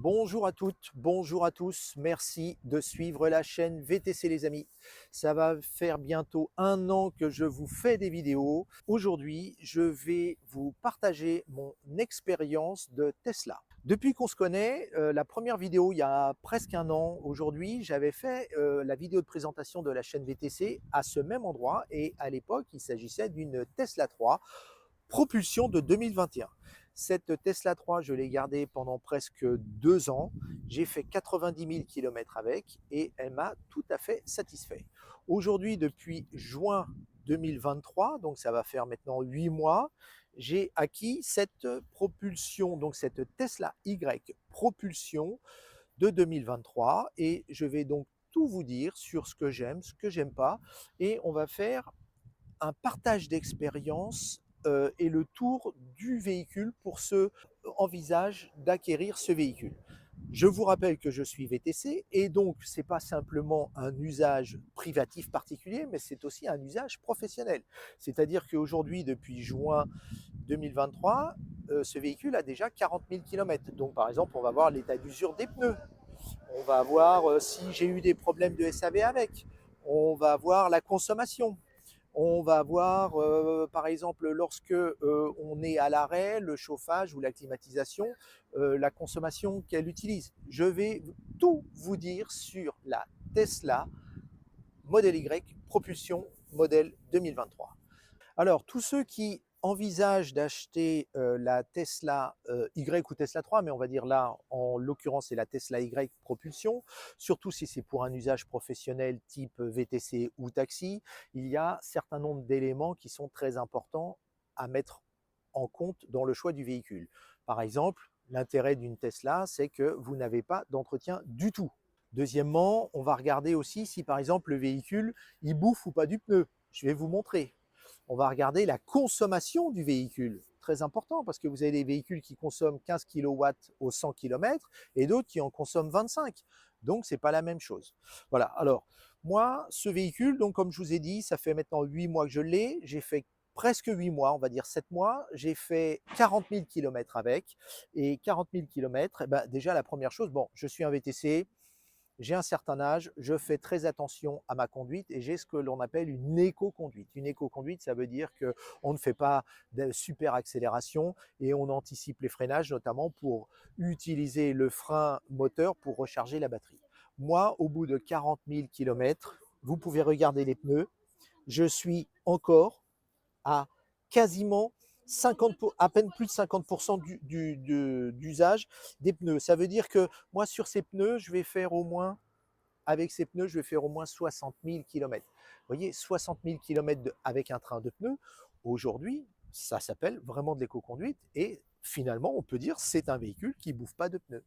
Bonjour à toutes, bonjour à tous. Merci de suivre la chaîne VTC les amis. Ça va faire bientôt 1 an que je vous fais des vidéos. Aujourd'hui, je vais vous partager mon expérience de Tesla. Depuis qu'on se connaît, la première vidéo il y a presque 1 an aujourd'hui, j'avais fait la vidéo de présentation de la chaîne VTC à ce même endroit et à l'époque, il s'agissait d'une Tesla 3 propulsion de 2021. Cette Tesla 3, je l'ai gardée pendant presque 2 ans. J'ai fait 90 000 km avec et elle m'a tout à fait satisfait. Aujourd'hui, depuis juin 2023, donc ça va faire maintenant 8 mois, j'ai acquis cette propulsion, donc cette Tesla Y propulsion de 2023 et je vais donc tout vous dire sur ce que j'aime, ce que j'aime pas et on va faire un partage d'expérience et le tour du véhicule pour ceux qui envisagent d'acquérir ce véhicule. Je vous rappelle que je suis VTC et donc ce n'est pas simplement un usage privatif particulier, mais c'est aussi un usage professionnel. C'est-à-dire qu'aujourd'hui, depuis juin 2023, ce véhicule a déjà 40 000 km. Donc par exemple, on va voir l'état d'usure des pneus. On va voir si j'ai eu des problèmes de SAV avec. On va voir la consommation. On va voir, par exemple, lorsque on est à l'arrêt, le chauffage ou la climatisation, la consommation qu'elle utilise. Je vais tout vous dire sur la Tesla Model Y propulsion modèle 2023. Alors, tous ceux qui envisagent d'acheter la Tesla Y ou Tesla 3, mais on va dire là, en l'occurrence, c'est la Tesla Y propulsion, surtout si c'est pour un usage professionnel type VTC ou taxi, il y a un certain nombre d'éléments qui sont très importants à mettre en compte dans le choix du véhicule. Par exemple, l'intérêt d'une Tesla, c'est que vous n'avez pas d'entretien du tout. Deuxièmement, on va regarder aussi si par exemple le véhicule, il bouffe ou pas du pneu. Je vais vous montrer. On va regarder la consommation du véhicule. Très important parce que vous avez des véhicules qui consomment 15 kW au 100 km et d'autres qui en consomment 25. Donc, ce n'est pas la même chose. Voilà. Alors, moi, ce véhicule, donc comme je vous ai dit, ça fait maintenant 8 mois que je l'ai. J'ai fait presque 8 mois, on va dire 7 mois. J'ai fait 40 000 km avec. Et 40 000 km, eh ben, déjà la première chose, bon, je suis un VTC, j'ai un certain âge, je fais très attention à ma conduite et j'ai ce que l'on appelle une éco-conduite. Une éco-conduite, ça veut dire qu'on ne fait pas de super accélération et on anticipe les freinages, notamment pour utiliser le frein moteur pour recharger la batterie. Moi, au bout de 40 000 km, vous pouvez regarder les pneus, je suis encore à quasiment 50 à peine plus de 50% d'usage des pneus. Ça veut dire que moi, sur ces pneus, je vais faire au moins avec ces pneus, je vais faire au moins 60 000 km. Vous voyez, 60 000 km avec un train de pneus, aujourd'hui, ça s'appelle vraiment de l'éco-conduite et finalement, on peut dire c'est un véhicule qui ne bouffe pas de pneus.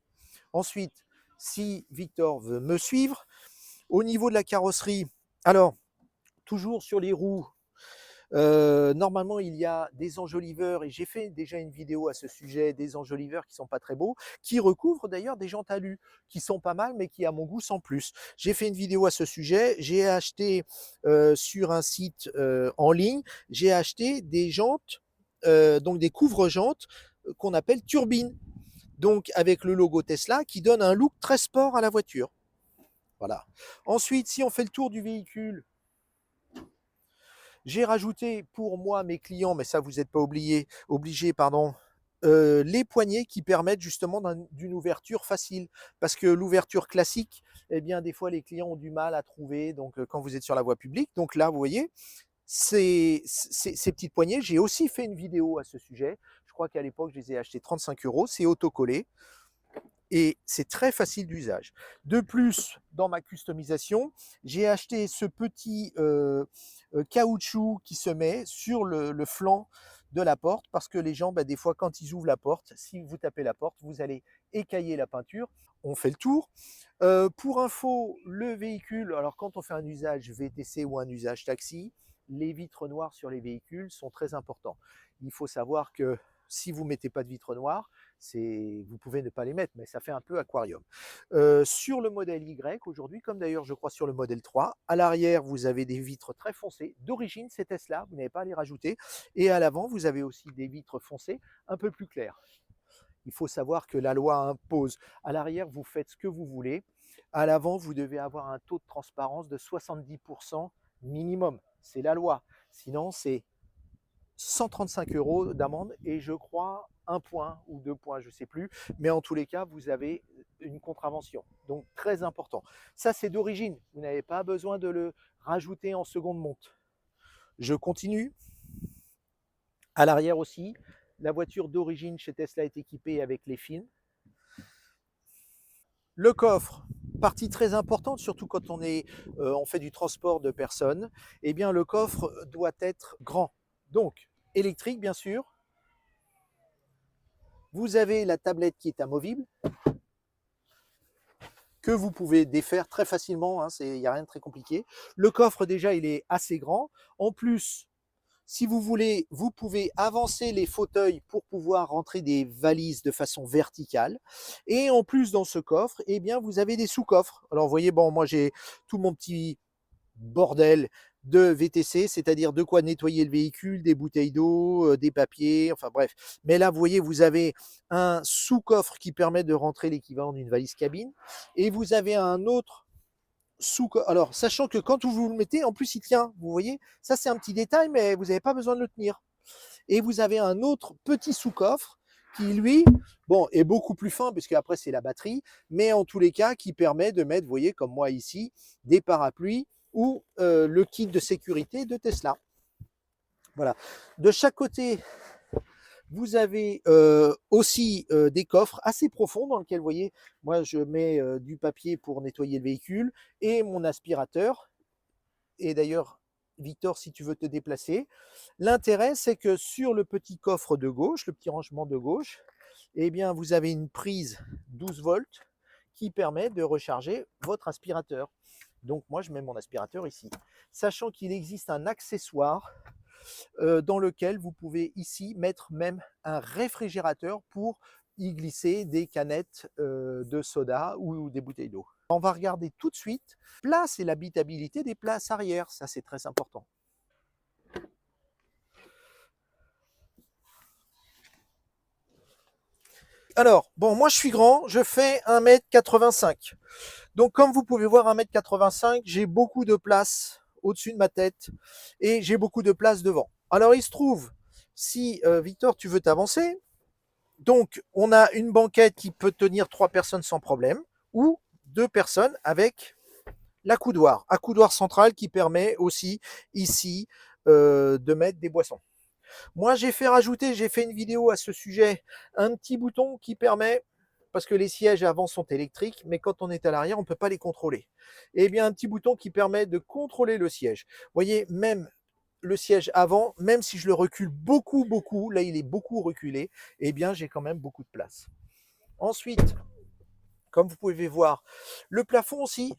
Ensuite, si Victor veut me suivre, au niveau de la carrosserie, alors, toujours sur les roues, normalement, il y a des enjoliveurs, et j'ai fait déjà une vidéo à ce sujet, des enjoliveurs qui sont pas très beaux, qui recouvrent d'ailleurs des jantes alu, qui sont pas mal, mais qui à mon goût sont plus. J'ai fait une vidéo à ce sujet, j'ai acheté sur un site en ligne, j'ai acheté des jantes, donc des couvre-jantes qu'on appelle turbines, donc avec le logo Tesla, qui donne un look très sport à la voiture. Voilà. Ensuite, si on fait le tour du véhicule, j'ai rajouté pour moi, mes clients, mais ça vous n'êtes pas obligé, pardon, les poignées qui permettent justement d'une ouverture facile. Parce que l'ouverture classique, eh bien, des fois, les clients ont du mal à trouver donc, quand vous êtes sur la voie publique. Donc là, vous voyez, ces petites poignées, j'ai aussi fait une vidéo à ce sujet. Je crois qu'à l'époque, je les ai achetées 35 euros. C'est autocollé et c'est très facile d'usage. De plus, dans ma customisation, j'ai acheté ce petit caoutchouc qui se met sur le flanc de la porte parce que les gens, bah, des fois, quand ils ouvrent la porte, si vous tapez la porte, vous allez écailler la peinture. On fait le tour. Pour info, le véhicule, alors quand on fait un usage VTC ou un usage taxi, les vitres noires sur les véhicules sont très importants. Il faut savoir que si vous ne mettez pas de vitres noires, vous pouvez ne pas les mettre, mais ça fait un peu aquarium. Sur le modèle Y aujourd'hui, comme d'ailleurs je crois sur le modèle 3, à l'arrière vous avez des vitres très foncées. D'origine c'est Tesla, vous n'avez pas à les rajouter. Et à l'avant vous avez aussi des vitres foncées un peu plus claires. Il faut savoir que la loi impose. À l'arrière, vous faites ce que vous voulez. À l'avant, vous devez avoir un taux de transparence de 70% minimum. C'est la loi. Sinon, c'est 135 € d'amende et je crois un point ou 2 points, je ne sais plus. Mais en tous les cas, vous avez une contravention. Donc, très important. Ça, c'est d'origine. Vous n'avez pas besoin de le rajouter en seconde monte. Je continue. À l'arrière aussi, la voiture d'origine chez Tesla est équipée avec les films. Le coffre, partie très importante, surtout quand on fait du transport de personnes, eh bien le coffre doit être grand. Donc, électrique bien sûr. Vous avez la tablette qui est amovible, que vous pouvez défaire très facilement, hein, il n'y a rien de très compliqué. Le coffre déjà, il est assez grand. En plus, si vous voulez, vous pouvez avancer les fauteuils pour pouvoir rentrer des valises de façon verticale. Et en plus, dans ce coffre, eh bien, vous avez des sous-coffres. Alors, vous voyez, bon, moi, j'ai tout mon petit bordel de VTC, c'est-à-dire de quoi nettoyer le véhicule, des bouteilles d'eau, des papiers, enfin bref. Mais là, vous voyez, vous avez un sous-coffre qui permet de rentrer l'équivalent d'une valise cabine. Et vous avez un autre alors, sachant que quand vous le mettez, en plus, il tient. Vous voyez, ça, c'est un petit détail, mais vous n'avez pas besoin de le tenir. Et vous avez un autre petit sous-coffre qui, lui, bon, est beaucoup plus fin, puisque après, c'est la batterie, mais en tous les cas, qui permet de mettre, vous voyez, comme moi ici, des parapluies ou le kit de sécurité de Tesla. Voilà. De chaque côté, vous avez aussi des coffres assez profonds dans lesquels, vous voyez, moi je mets du papier pour nettoyer le véhicule et mon aspirateur. Et d'ailleurs, Victor, si tu veux te déplacer, l'intérêt c'est que sur le petit coffre de gauche, le petit rangement de gauche, eh bien vous avez une prise 12 volts qui permet de recharger votre aspirateur. Donc moi je mets mon aspirateur ici, sachant qu'il existe un accessoire dans lequel vous pouvez ici mettre même un réfrigérateur pour y glisser des canettes de soda ou des bouteilles d'eau. On va regarder tout de suite place et l'habitabilité des places arrière, ça c'est très important. Alors, bon, moi je suis grand, je fais 1,85 m. Donc comme vous pouvez voir, 1,85 m, j'ai beaucoup de place au-dessus de ma tête et j'ai beaucoup de place devant. Alors il se trouve, si Victor, tu veux t'avancer, donc on a une banquette qui peut tenir 3 personnes sans problème ou 2 personnes avec l'accoudoir, accoudoir central qui permet aussi ici de mettre des boissons. Moi j'ai fait une vidéo à ce sujet, un petit bouton qui permet, parce que les sièges avant sont électriques, mais quand on est à l'arrière, on ne peut pas les contrôler. Et bien un petit bouton qui permet de contrôler le siège. Vous voyez, même le siège avant, même si je le recule beaucoup, là il est beaucoup reculé, eh bien j'ai quand même beaucoup de place. Ensuite, comme vous pouvez voir, le plafond aussi,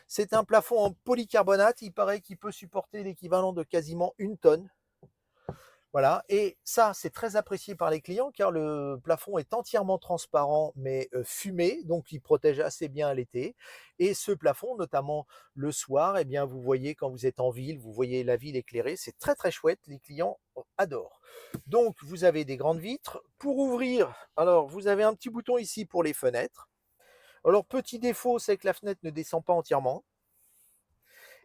c'est un plafond en polycarbonate, il paraît qu'il peut supporter l'équivalent de quasiment 1 tonne. Voilà, et ça, c'est très apprécié par les clients car le plafond est entièrement transparent mais fumé, donc il protège assez bien l'été. Et ce plafond, notamment le soir, eh bien, vous voyez quand vous êtes en ville, vous voyez la ville éclairée, c'est très chouette, les clients adorent. Donc, vous avez des grandes vitres. Pour ouvrir, alors vous avez un petit bouton ici pour les fenêtres. Alors, petit défaut, c'est que la fenêtre ne descend pas entièrement.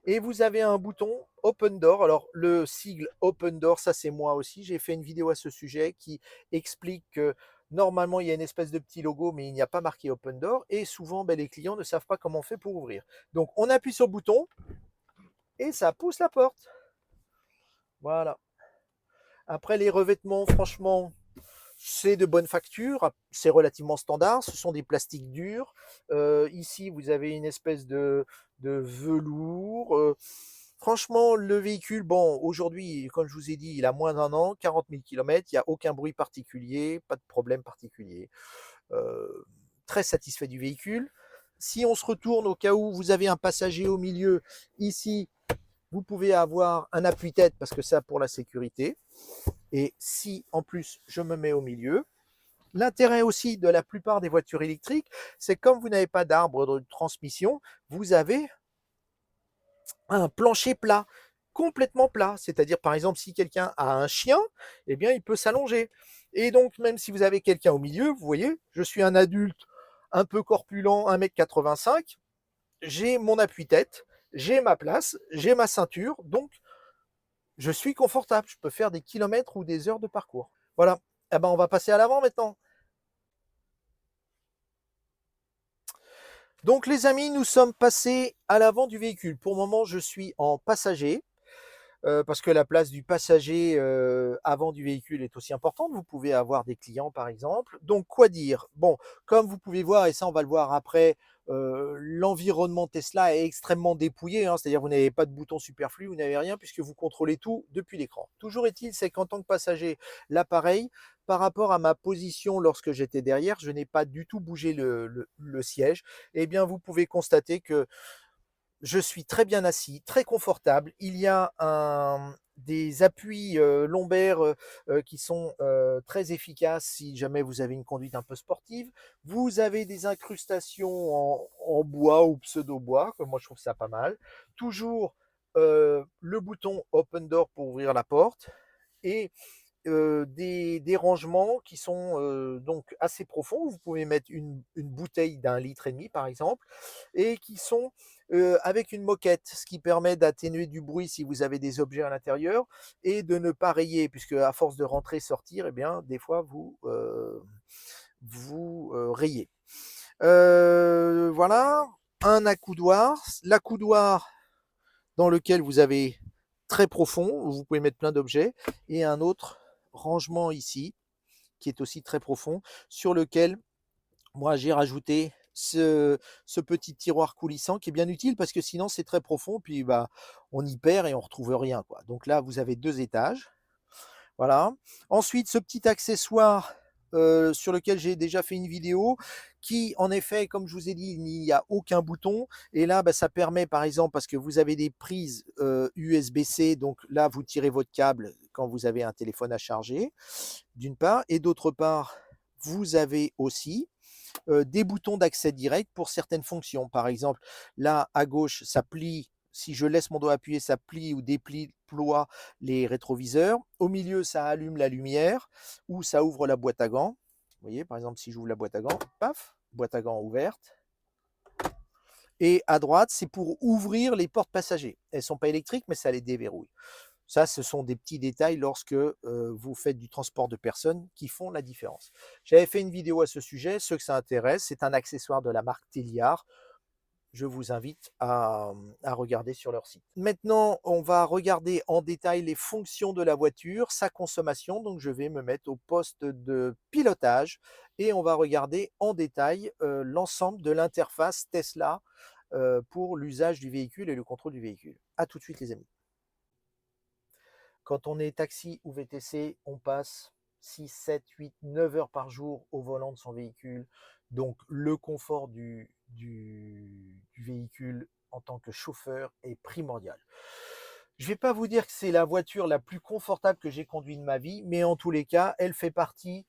Et vous avez un bouton Open Door. Alors le sigle Open Door, ça c'est moi aussi. J'ai fait une vidéo à ce sujet qui explique que normalement il y a une espèce de petit logo, mais il n'y a pas marqué Open Door. Et souvent les clients ne savent pas comment on fait pour ouvrir. Donc on appuie sur le bouton et ça pousse la porte. Voilà. Après les revêtements, franchement, c'est de bonne facture, c'est relativement standard, ce sont des plastiques durs. Ici, vous avez une espèce de velours. Franchement, le véhicule, bon, aujourd'hui, comme je vous ai dit, il a moins d'1 an, 40 000 km, il n'y a aucun bruit particulier, pas de problème particulier. Très satisfait du véhicule. Si on se retourne au cas où vous avez un passager au milieu, ici, vous pouvez avoir un appui-tête parce que ça pour la sécurité. Et si en plus je me mets au milieu, l'intérêt aussi de la plupart des voitures électriques, c'est comme vous n'avez pas d'arbre de transmission, vous avez un plancher plat. complètement plat. C'est-à-dire, par exemple, si quelqu'un a un chien, eh bien, il peut s'allonger. Et donc, même si vous avez quelqu'un au milieu, vous voyez, je suis un adulte un peu corpulent, 1,85 m, j'ai mon appui-tête, j'ai ma place, j'ai ma ceinture, donc je suis confortable. Je peux faire des kilomètres ou des heures de parcours. Voilà. Eh ben, on va passer à l'avant maintenant. Donc les amis, nous sommes passés à l'avant du véhicule. Pour le moment, je suis en passager. Parce que la place du passager avant du véhicule est aussi importante. Vous pouvez avoir des clients, par exemple. Donc, quoi dire? Bon, comme vous pouvez voir, et ça, on va le voir après, l'environnement Tesla est extrêmement dépouillé, hein, c'est-à-dire vous n'avez pas de bouton superflu, vous n'avez rien, puisque vous contrôlez tout depuis l'écran. Toujours est-il, c'est qu'en tant que passager, l'appareil, par rapport à ma position lorsque j'étais derrière, je n'ai pas du tout bougé le siège. Eh bien, vous pouvez constater que je suis très bien assis, très confortable. Il y a des appuis lombaires qui sont très efficaces si jamais vous avez une conduite un peu sportive. Vous avez des incrustations en bois ou pseudo-bois, que moi je trouve ça pas mal. Toujours le bouton Open Door pour ouvrir la porte et des rangements qui sont donc assez profonds. Vous pouvez mettre une bouteille d'1,5 litre par exemple, et qui sont avec une moquette, ce qui permet d'atténuer du bruit si vous avez des objets à l'intérieur et de ne pas rayer, puisque à force de rentrer, sortir, eh bien, des fois vous rayez. Voilà, un accoudoir. L'accoudoir dans lequel vous avez très profond, où vous pouvez mettre plein d'objets, et un autre rangement ici, qui est aussi très profond, sur lequel moi j'ai rajouté ce petit tiroir coulissant qui est bien utile parce que sinon c'est très profond, puis bah, on y perd et on retrouve rien, quoi. Donc là, vous avez 2 étages. Voilà. Ensuite, ce petit accessoire sur lequel j'ai déjà fait une vidéo qui, en effet, comme je vous ai dit, il n'y a aucun bouton. Et là, bah, ça permet, par exemple, parce que vous avez des prises USB-C, donc là, vous tirez votre câble quand vous avez un téléphone à charger, d'une part. Et d'autre part, vous avez aussi des boutons d'accès direct pour certaines fonctions. Par exemple, là, à gauche, ça plie. Si je laisse mon doigt appuyé, ça plie ou déploie les rétroviseurs. Au milieu, ça allume la lumière ou ça ouvre la boîte à gants. Vous voyez, par exemple, si j'ouvre la boîte à gants, paf, boîte à gants ouverte. Et à droite, c'est pour ouvrir les portes passagers. Elles ne sont pas électriques, mais ça les déverrouille. Ça, ce sont des petits détails lorsque vous faites du transport de personnes qui font la différence. J'avais fait une vidéo à ce sujet. Ceux que ça intéresse, c'est un accessoire de la marque Téliard. Je vous invite à regarder sur leur site. Maintenant, on va regarder en détail les fonctions de la voiture, sa consommation. Donc, je vais me mettre au poste de pilotage et on va regarder en détail l'ensemble de l'interface Tesla pour l'usage du véhicule et le contrôle du véhicule. A tout de suite, les amis. Quand on est taxi ou VTC, on passe 6, 7, 8, 9 heures par jour au volant de son véhicule. Donc le confort du véhicule en tant que chauffeur est primordial. Je ne vais pas vous dire que c'est la voiture la plus confortable que j'ai conduite de ma vie, mais en tous les cas, elle fait partie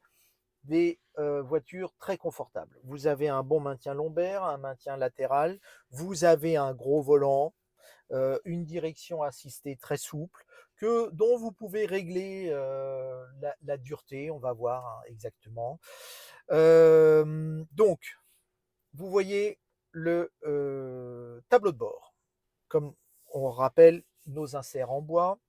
des voitures très confortables. Vous avez un bon maintien lombaire, un maintien latéral, vous avez un gros volant, une direction assistée très souple, dont vous pouvez régler la dureté, on va voir hein, exactement. Donc, vous voyez le tableau de bord, comme on rappelle nos inserts en bois.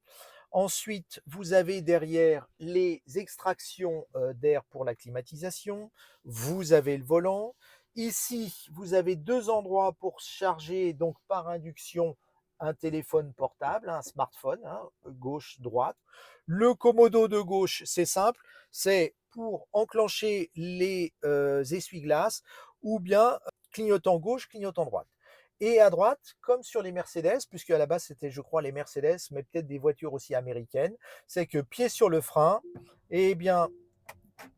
Ensuite, vous avez derrière les extractions d'air pour la climatisation. Vous avez le volant. Ici, vous avez 2 endroits pour charger donc par induction un téléphone portable, un smartphone, hein, gauche, droite. Le commodo de gauche, c'est simple, c'est pour enclencher les essuie-glaces ou bien clignotant gauche, clignotant droite. Et à droite, comme sur les Mercedes, puisque à la base c'était, je crois, les Mercedes, mais peut-être des voitures aussi américaines, c'est que pied sur le frein, et bien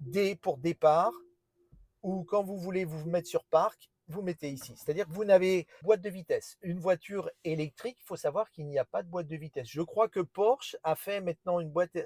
D pour départ, ou quand vous voulez vous mettre sur parc, vous mettez ici. C'est-à-dire que vous n'avez boîte de vitesse. Une voiture électrique, il faut savoir qu'il n'y a pas de boîte de vitesse. Je crois que Porsche a fait maintenant une boîte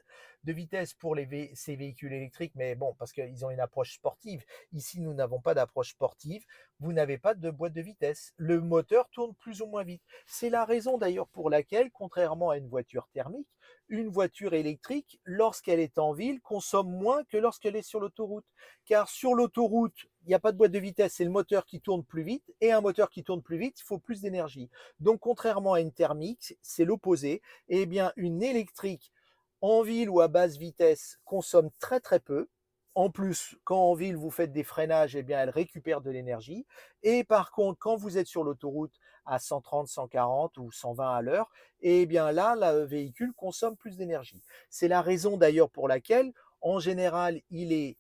de vitesse pour ces véhicules électriques, mais bon, parce qu'ils ont une approche sportive. Ici, nous n'avons pas d'approche sportive. Vous n'avez pas de boîte de vitesse. Le moteur tourne plus ou moins vite. C'est la raison d'ailleurs pour laquelle, contrairement à une voiture thermique, une voiture électrique, lorsqu'elle est en ville, consomme moins que lorsqu'elle est sur l'autoroute. Car sur l'autoroute, il n'y a pas de boîte de vitesse, c'est le moteur qui tourne plus vite. Et un moteur qui tourne plus vite, il faut plus d'énergie. Donc, contrairement à une thermique, c'est l'opposé. Eh bien, une électrique en ville ou à basse vitesse consomme très très peu. En plus, quand en ville vous faites des freinages, eh bien elle récupère de l'énergie. Et par contre, quand vous êtes sur l'autoroute à 130, 140 ou 120 à l'heure, eh bien là, le véhicule consomme plus d'énergie. C'est la raison d'ailleurs pour laquelle, en général, il est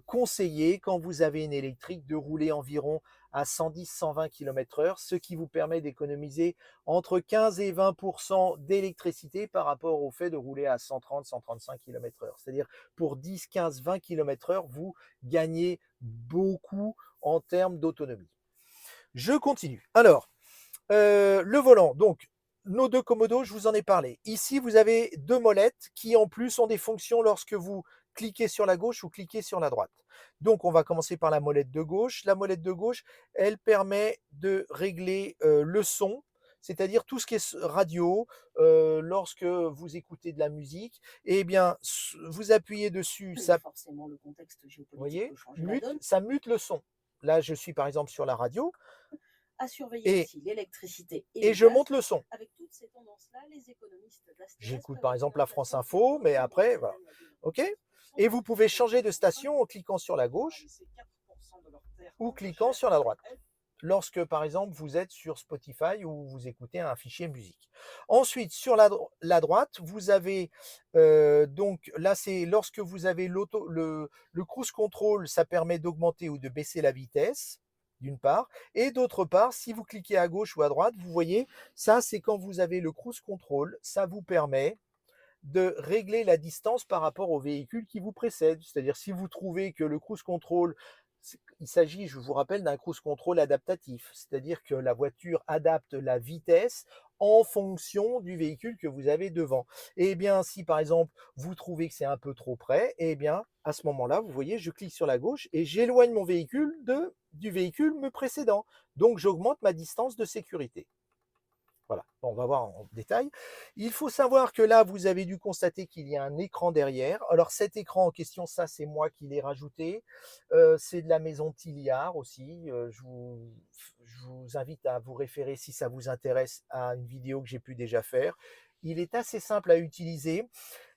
conseillé, quand vous avez une électrique, de rouler environ à 110-120 km/h, ce qui vous permet d'économiser entre 15 et 20% d'électricité par rapport au fait de rouler à 130-135 km/h. C'est-à-dire pour 10, 15, 20 km/h, vous gagnez beaucoup en termes d'autonomie. Je continue. Alors, le volant, donc nos deux commodos, je vous en ai parlé. Ici, vous avez deux molettes qui en plus ont des fonctions lorsque vous cliquez sur la gauche ou cliquez sur la droite. Donc, on va commencer par la molette de gauche. La molette de gauche, elle permet de régler le son, c'est-à-dire tout ce qui est radio, lorsque vous écoutez de la musique, eh bien, vous appuyez dessus, ça, Forcément, le contexte vous géopolitique voyez, peut changer la donne. ça mute le son. Là, je suis par exemple sur la radio À surveiller et, aussi l'électricité et et le je gaz. monte le son. Avec toutes ces tendances-là, les économistes d'Asterès J'écoute par prévoient une exemple la France inflation Info, mais prochaine après, cette voilà. année à 2,5%, OK? Et vous pouvez changer de station en cliquant sur la gauche ou cliquant sur la droite. Lorsque, par exemple, vous êtes sur Spotify ou vous écoutez un fichier musique. Ensuite, sur la droite, vous avez, donc là, c'est lorsque vous avez le cruise control, ça permet d'augmenter ou de baisser la vitesse, d'une part. Et d'autre part, si vous cliquez à gauche ou à droite, vous voyez, ça, c'est quand vous avez le cruise control, ça vous permet de régler la distance par rapport au véhicule qui vous précède. C'est-à-dire si vous trouvez que le cruise control, il s'agit, je vous rappelle, d'un cruise control adaptatif. C'est-à-dire que la voiture adapte la vitesse en fonction du véhicule que vous avez devant. Et bien, si par exemple, vous trouvez que c'est un peu trop près, et bien, à ce moment-là, vous voyez, je clique sur la gauche et j'éloigne mon véhicule du véhicule me précédent. Donc, j'augmente ma distance de sécurité. Voilà, on va voir en détail. Il faut savoir que là, vous avez dû constater qu'il y a un écran derrière. Alors cet écran en question, ça c'est moi qui l'ai rajouté. C'est de la maison Tilliard aussi. Je vous invite à vous référer si ça vous intéresse à une vidéo que j'ai pu déjà faire. Il est assez simple à utiliser.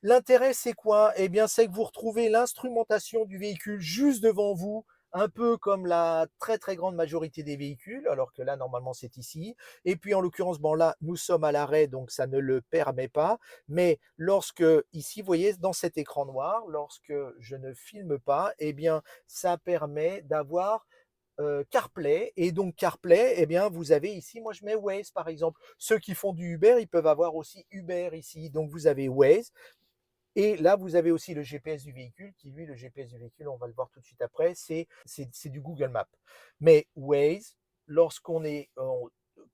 L'intérêt, c'est quoi? Eh bien, c'est que vous retrouvez l'instrumentation du véhicule juste devant vous, un peu comme la très très grande majorité des véhicules, alors que là, normalement, c'est ici. Et puis, en l'occurrence, bon, là, nous sommes à l'arrêt, donc ça ne le permet pas. Mais lorsque, ici, vous voyez, dans cet écran noir, lorsque je ne filme pas, eh bien, ça permet d'avoir CarPlay. Et donc CarPlay, eh bien, vous avez ici, moi je mets Waze par exemple. Ceux qui font du Uber, ils peuvent avoir aussi Uber ici. Donc vous avez Waze. Et là, vous avez aussi le GPS du véhicule, qui lui, le GPS du véhicule, on va le voir tout de suite après, c'est du Google Maps. Mais Waze, lorsqu'on est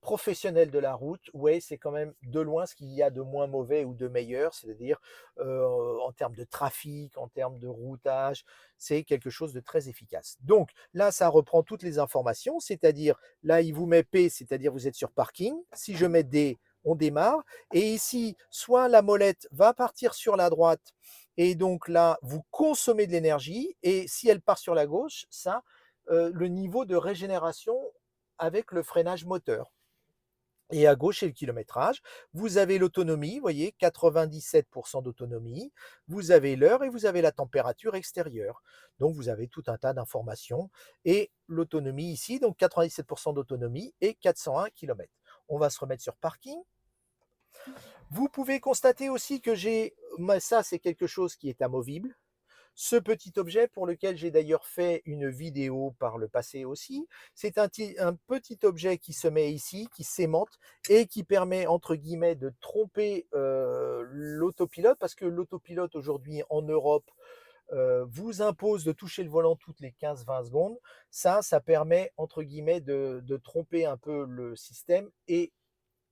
professionnel de la route, Waze, c'est quand même de loin ce qu'il y a de moins mauvais ou de meilleur, c'est-à-dire en termes de trafic, en termes de routage, c'est quelque chose de très efficace. Donc là, ça reprend toutes les informations, c'est-à-dire là, il vous met P, c'est-à-dire vous êtes sur parking. Si je mets D, on démarre. Et ici, soit la molette va partir sur la droite, et donc là, vous consommez de l'énergie, et si elle part sur la gauche, ça, le niveau de régénération avec le freinage moteur. Et à gauche, c'est le kilométrage. Vous avez l'autonomie, vous voyez, 97% d'autonomie. Vous avez l'heure et vous avez la température extérieure. Donc, vous avez tout un tas d'informations. Et l'autonomie ici, donc 97% d'autonomie et 401 km. On va se remettre sur parking. Vous pouvez constater aussi que ça c'est quelque chose qui est amovible. Ce petit objet pour lequel j'ai d'ailleurs fait une vidéo par le passé aussi, c'est un petit objet qui se met ici, qui s'aimante et qui permet entre guillemets de tromper l'autopilote parce que l'autopilote aujourd'hui en Europe vous impose de toucher le volant toutes les 15-20 secondes, ça permet, entre guillemets, de tromper un peu le système et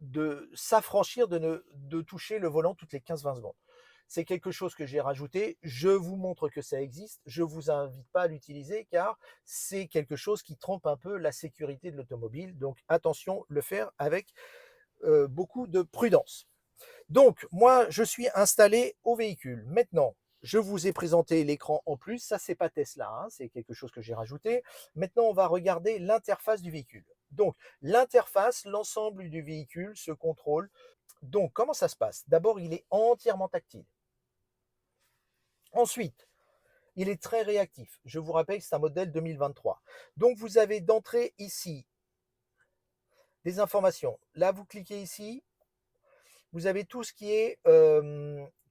de s'affranchir de toucher le volant toutes les 15-20 secondes. C'est quelque chose que j'ai rajouté. Je vous montre que ça existe. Je ne vous invite pas à l'utiliser car c'est quelque chose qui trompe un peu la sécurité de l'automobile. Donc attention, le faire avec beaucoup de prudence. Donc moi, je suis installé au véhicule. Maintenant, je vous ai présenté l'écran en plus. Ça, c'est pas Tesla, hein, c'est quelque chose que j'ai rajouté. Maintenant, on va regarder l'interface du véhicule. Donc l'interface, l'ensemble du véhicule se contrôle. Donc comment ça se passe? D'abord, il est entièrement tactile. Ensuite, il est très réactif. Je vous rappelle que c'est un modèle 2023. Donc, vous avez d'entrée ici des informations. Là, vous cliquez ici. Vous avez tout ce qui est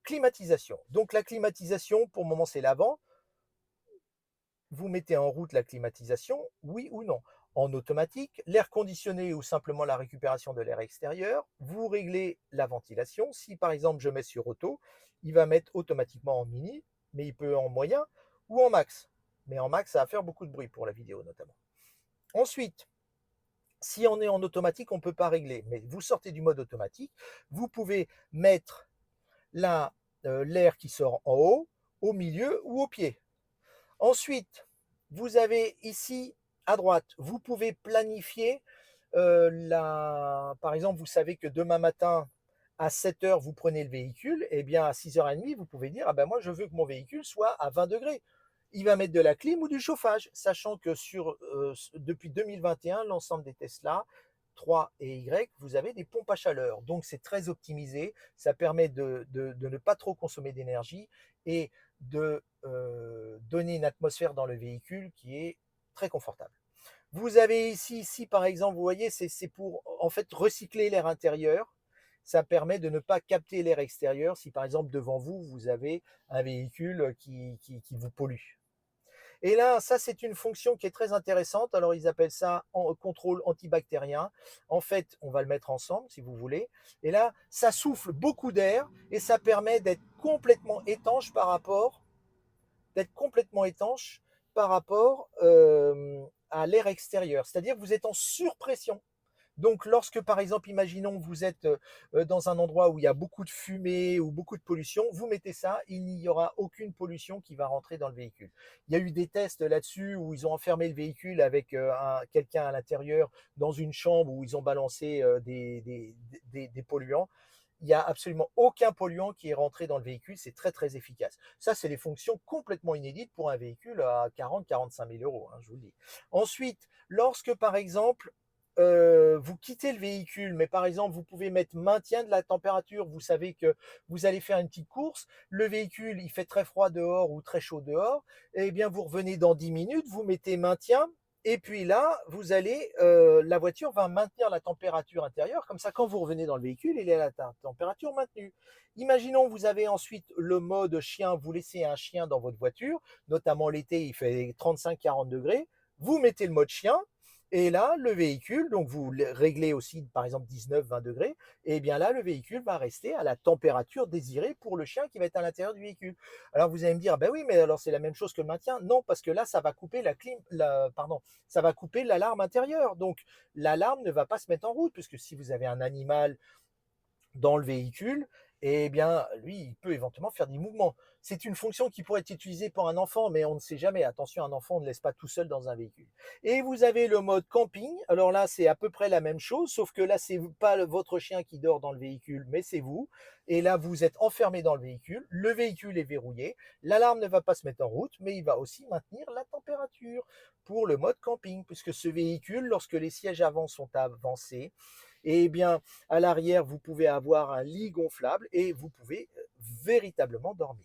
climatisation. Donc, la climatisation, pour le moment, c'est l'avant. Vous mettez en route la climatisation, oui ou non. En automatique, l'air conditionné ou simplement la récupération de l'air extérieur. Vous réglez la ventilation. Si, par exemple, je mets sur auto, il va mettre automatiquement en mini, mais il peut en moyen ou en max. Mais en max, ça va faire beaucoup de bruit pour la vidéo notamment. Ensuite, si on est en automatique, on ne peut pas régler. Mais vous sortez du mode automatique, vous pouvez mettre l'air qui sort en haut, au milieu ou au pied. Ensuite, vous avez ici à droite, vous pouvez planifier par exemple, vous savez que demain matin, à 7 heures, vous prenez le véhicule, et bien à 6h30, vous pouvez dire, ah ben moi je veux que mon véhicule soit à 20 degrés. Il va mettre de la clim ou du chauffage, sachant que depuis 2021, l'ensemble des Tesla 3 et Y, vous avez des pompes à chaleur. Donc c'est très optimisé, ça permet de ne pas trop consommer d'énergie et de donner une atmosphère dans le véhicule qui est très confortable. Vous avez ici par exemple, vous voyez, c'est pour en fait recycler l'air intérieur. Ça permet de ne pas capter l'air extérieur si par exemple devant vous, vous avez un véhicule qui vous pollue. Et là, ça c'est une fonction qui est très intéressante. Alors ils appellent ça contrôle antibactérien. En fait, on va le mettre ensemble si vous voulez. Et là, ça souffle beaucoup d'air et ça permet d'être complètement étanche par rapport à l'air extérieur. C'est-à-dire que vous êtes en surpression. Donc, lorsque, par exemple, imaginons que vous êtes dans un endroit où il y a beaucoup de fumée ou beaucoup de pollution, vous mettez ça, il n'y aura aucune pollution qui va rentrer dans le véhicule. Il y a eu des tests là-dessus où ils ont enfermé le véhicule avec quelqu'un à l'intérieur dans une chambre où ils ont balancé des polluants. Il n'y a absolument aucun polluant qui est rentré dans le véhicule, c'est très très efficace. Ça, c'est des fonctions complètement inédites pour un véhicule à 40-45 000 euros, hein, je vous le dis. Ensuite, lorsque par exemple, vous quittez le véhicule, mais par exemple, vous pouvez mettre maintien de la température. Vous savez que vous allez faire une petite course. Le véhicule, il fait très froid dehors ou très chaud dehors. Eh bien, vous revenez dans 10 minutes, vous mettez maintien. Et puis là, la voiture va maintenir la température intérieure. Comme ça, quand vous revenez dans le véhicule, il est à la température maintenue. Imaginons, vous avez ensuite le mode chien. Vous laissez un chien dans votre voiture. Notamment l'été, il fait 35-40 degrés. Vous mettez le mode chien. Et là, le véhicule, donc vous réglez aussi par exemple 19-20 degrés, et bien là, le véhicule va rester à la température désirée pour le chien qui va être à l'intérieur du véhicule. Alors vous allez me dire, ben oui, mais alors c'est la même chose que le maintien. Non, parce que là, ça va couper ça va couper l'alarme intérieure. Donc l'alarme ne va pas se mettre en route, puisque si vous avez un animal dans le véhicule, eh bien, lui, il peut éventuellement faire des mouvements. C'est une fonction qui pourrait être utilisée pour un enfant, mais on ne sait jamais. Attention, un enfant, on ne laisse pas tout seul dans un véhicule. Et vous avez le mode camping. Alors là, c'est à peu près la même chose, sauf que là, c'est pas votre chien qui dort dans le véhicule, mais c'est vous. Et là, vous êtes enfermé dans le véhicule. Le véhicule est verrouillé. L'alarme ne va pas se mettre en route, mais il va aussi maintenir la température pour le mode camping, puisque ce véhicule, lorsque les sièges avant sont avancés, et bien, à l'arrière, vous pouvez avoir un lit gonflable et vous pouvez véritablement dormir.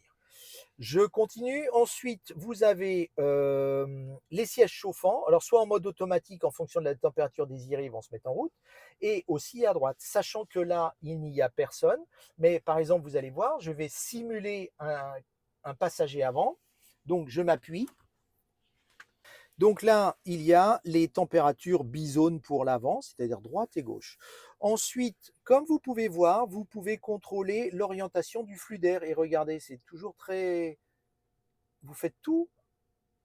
Je continue. Ensuite, vous avez les sièges chauffants. Alors, soit en mode automatique, en fonction de la température désirée, ils vont se mettre en route. Et aussi à droite, sachant que là, il n'y a personne. Mais par exemple, vous allez voir, je vais simuler un passager avant. Donc, je m'appuie. Donc là, il y a les températures bisones pour l'avant, c'est-à-dire droite et gauche. Ensuite, comme vous pouvez voir, vous pouvez contrôler l'orientation du flux d'air. Et regardez, c'est toujours très, vous faites tout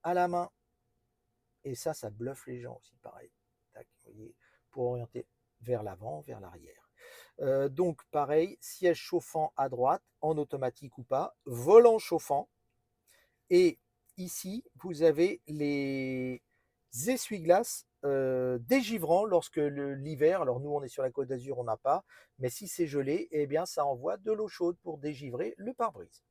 à la main. Et ça bluffe les gens aussi, pareil. Tac, vous voyez, pour orienter vers l'avant, vers l'arrière. Donc pareil, siège chauffant à droite, en automatique ou pas, volant chauffant. Et ici, vous avez les essuie-glaces dégivrants lorsque l'hiver, alors nous on est sur la Côte d'Azur, on n'a pas, mais si c'est gelé, eh bien ça envoie de l'eau chaude pour dégivrer le pare-brise.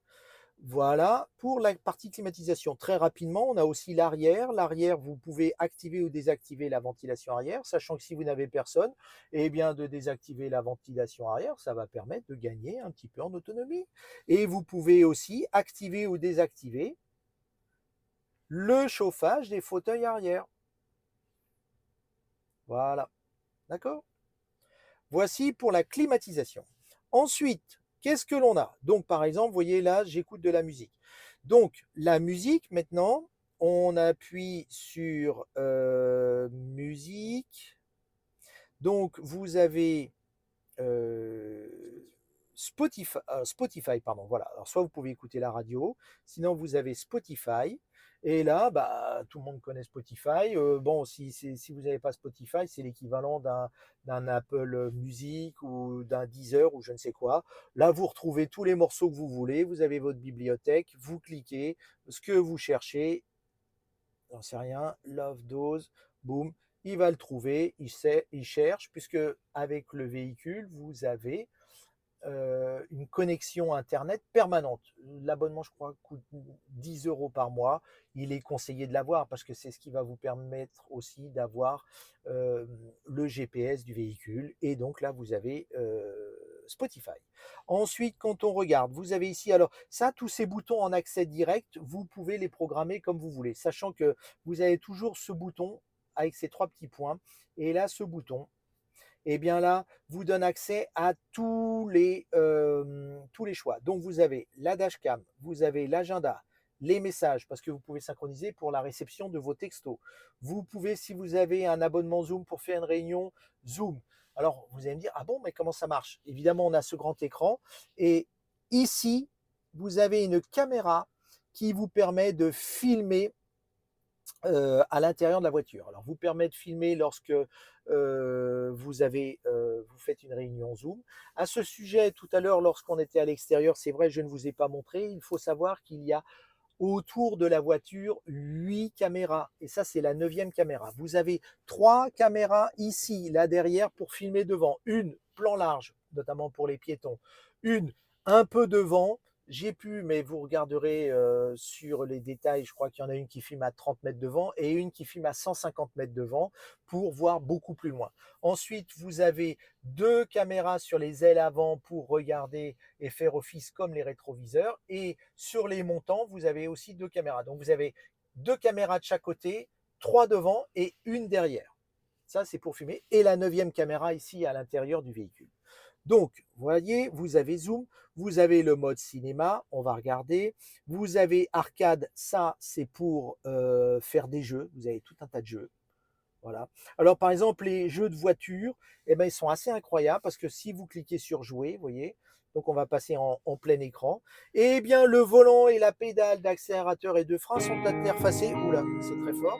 Voilà pour la partie climatisation. Très rapidement, on a aussi l'arrière. L'arrière, vous pouvez activer ou désactiver la ventilation arrière, sachant que si vous n'avez personne, eh bien de désactiver la ventilation arrière, ça va permettre de gagner un petit peu en autonomie. Et vous pouvez aussi activer ou désactiver le chauffage des fauteuils arrière. Voilà, d'accord? Voici pour la climatisation. Ensuite, qu'est-ce que l'on a? Donc, par exemple, vous voyez là, j'écoute de la musique. Donc, la musique, maintenant, on appuie sur musique. Donc, vous avez Spotify, pardon, voilà. Alors, soit vous pouvez écouter la radio, sinon vous avez Spotify. Et là, bah, tout le monde connaît Spotify. Bon, si vous n'avez pas Spotify, c'est l'équivalent d'un Apple Music ou d'un Deezer ou je ne sais quoi. Là, vous retrouvez tous les morceaux que vous voulez. Vous avez votre bibliothèque. Vous cliquez ce que vous cherchez. J'en sais rien. Love Dose. Boum. Il va le trouver. Il cherche puisque avec le véhicule, vous avez une connexion Internet permanente. L'abonnement, je crois, coûte 10 euros par mois. Il est conseillé de l'avoir parce que c'est ce qui va vous permettre aussi d'avoir le GPS du véhicule. Et donc là, vous avez Spotify. Ensuite, quand on regarde, vous avez ici, alors ça, tous ces boutons en accès direct, vous pouvez les programmer comme vous voulez, sachant que vous avez toujours ce bouton avec ces trois petits points. Et là, ce bouton, et bien là, vous donne accès à tous les choix. Donc, vous avez la dashcam, vous avez l'agenda, les messages, parce que vous pouvez synchroniser pour la réception de vos textos. Vous pouvez, si vous avez un abonnement Zoom pour faire une réunion, Zoom. Alors, vous allez me dire, ah bon, mais comment ça marche? Évidemment, on a ce grand écran. Et ici, vous avez une caméra qui vous permet de filmer à l'intérieur de la voiture. Alors, vous permet de filmer lorsque vous faites une réunion Zoom. À ce sujet, tout à l'heure, lorsqu'on était à l'extérieur, c'est vrai, je ne vous ai pas montré, il faut savoir qu'il y a autour de la voiture 8 caméras. Et ça, c'est la 9e caméra. Vous avez 3 caméras ici, là derrière, pour filmer devant. Une, plan large, notamment pour les piétons. Une, un peu devant. J'ai pu, mais vous regarderez sur les détails, je crois qu'il y en a une qui filme à 30 mètres devant et une qui filme à 150 mètres devant pour voir beaucoup plus loin. Ensuite, vous avez 2 caméras sur les ailes avant pour regarder et faire office comme les rétroviseurs. Et sur les montants, vous avez aussi 2 caméras. Donc, vous avez 2 caméras de chaque côté, 3 devant et une derrière. Ça, c'est pour filmer. Et la 9e caméra ici à l'intérieur du véhicule. Donc, vous voyez, vous avez Zoom, vous avez le mode cinéma, on va regarder. Vous avez arcade, ça c'est pour faire des jeux. Vous avez tout un tas de jeux. Voilà. Alors, par exemple, les jeux de voiture, eh ben, ils sont assez incroyables parce que si vous cliquez sur jouer, vous voyez, donc on va passer en plein écran. Eh bien, le volant et la pédale d'accélérateur et de frein sont interfacés. Oula, c'est très fort.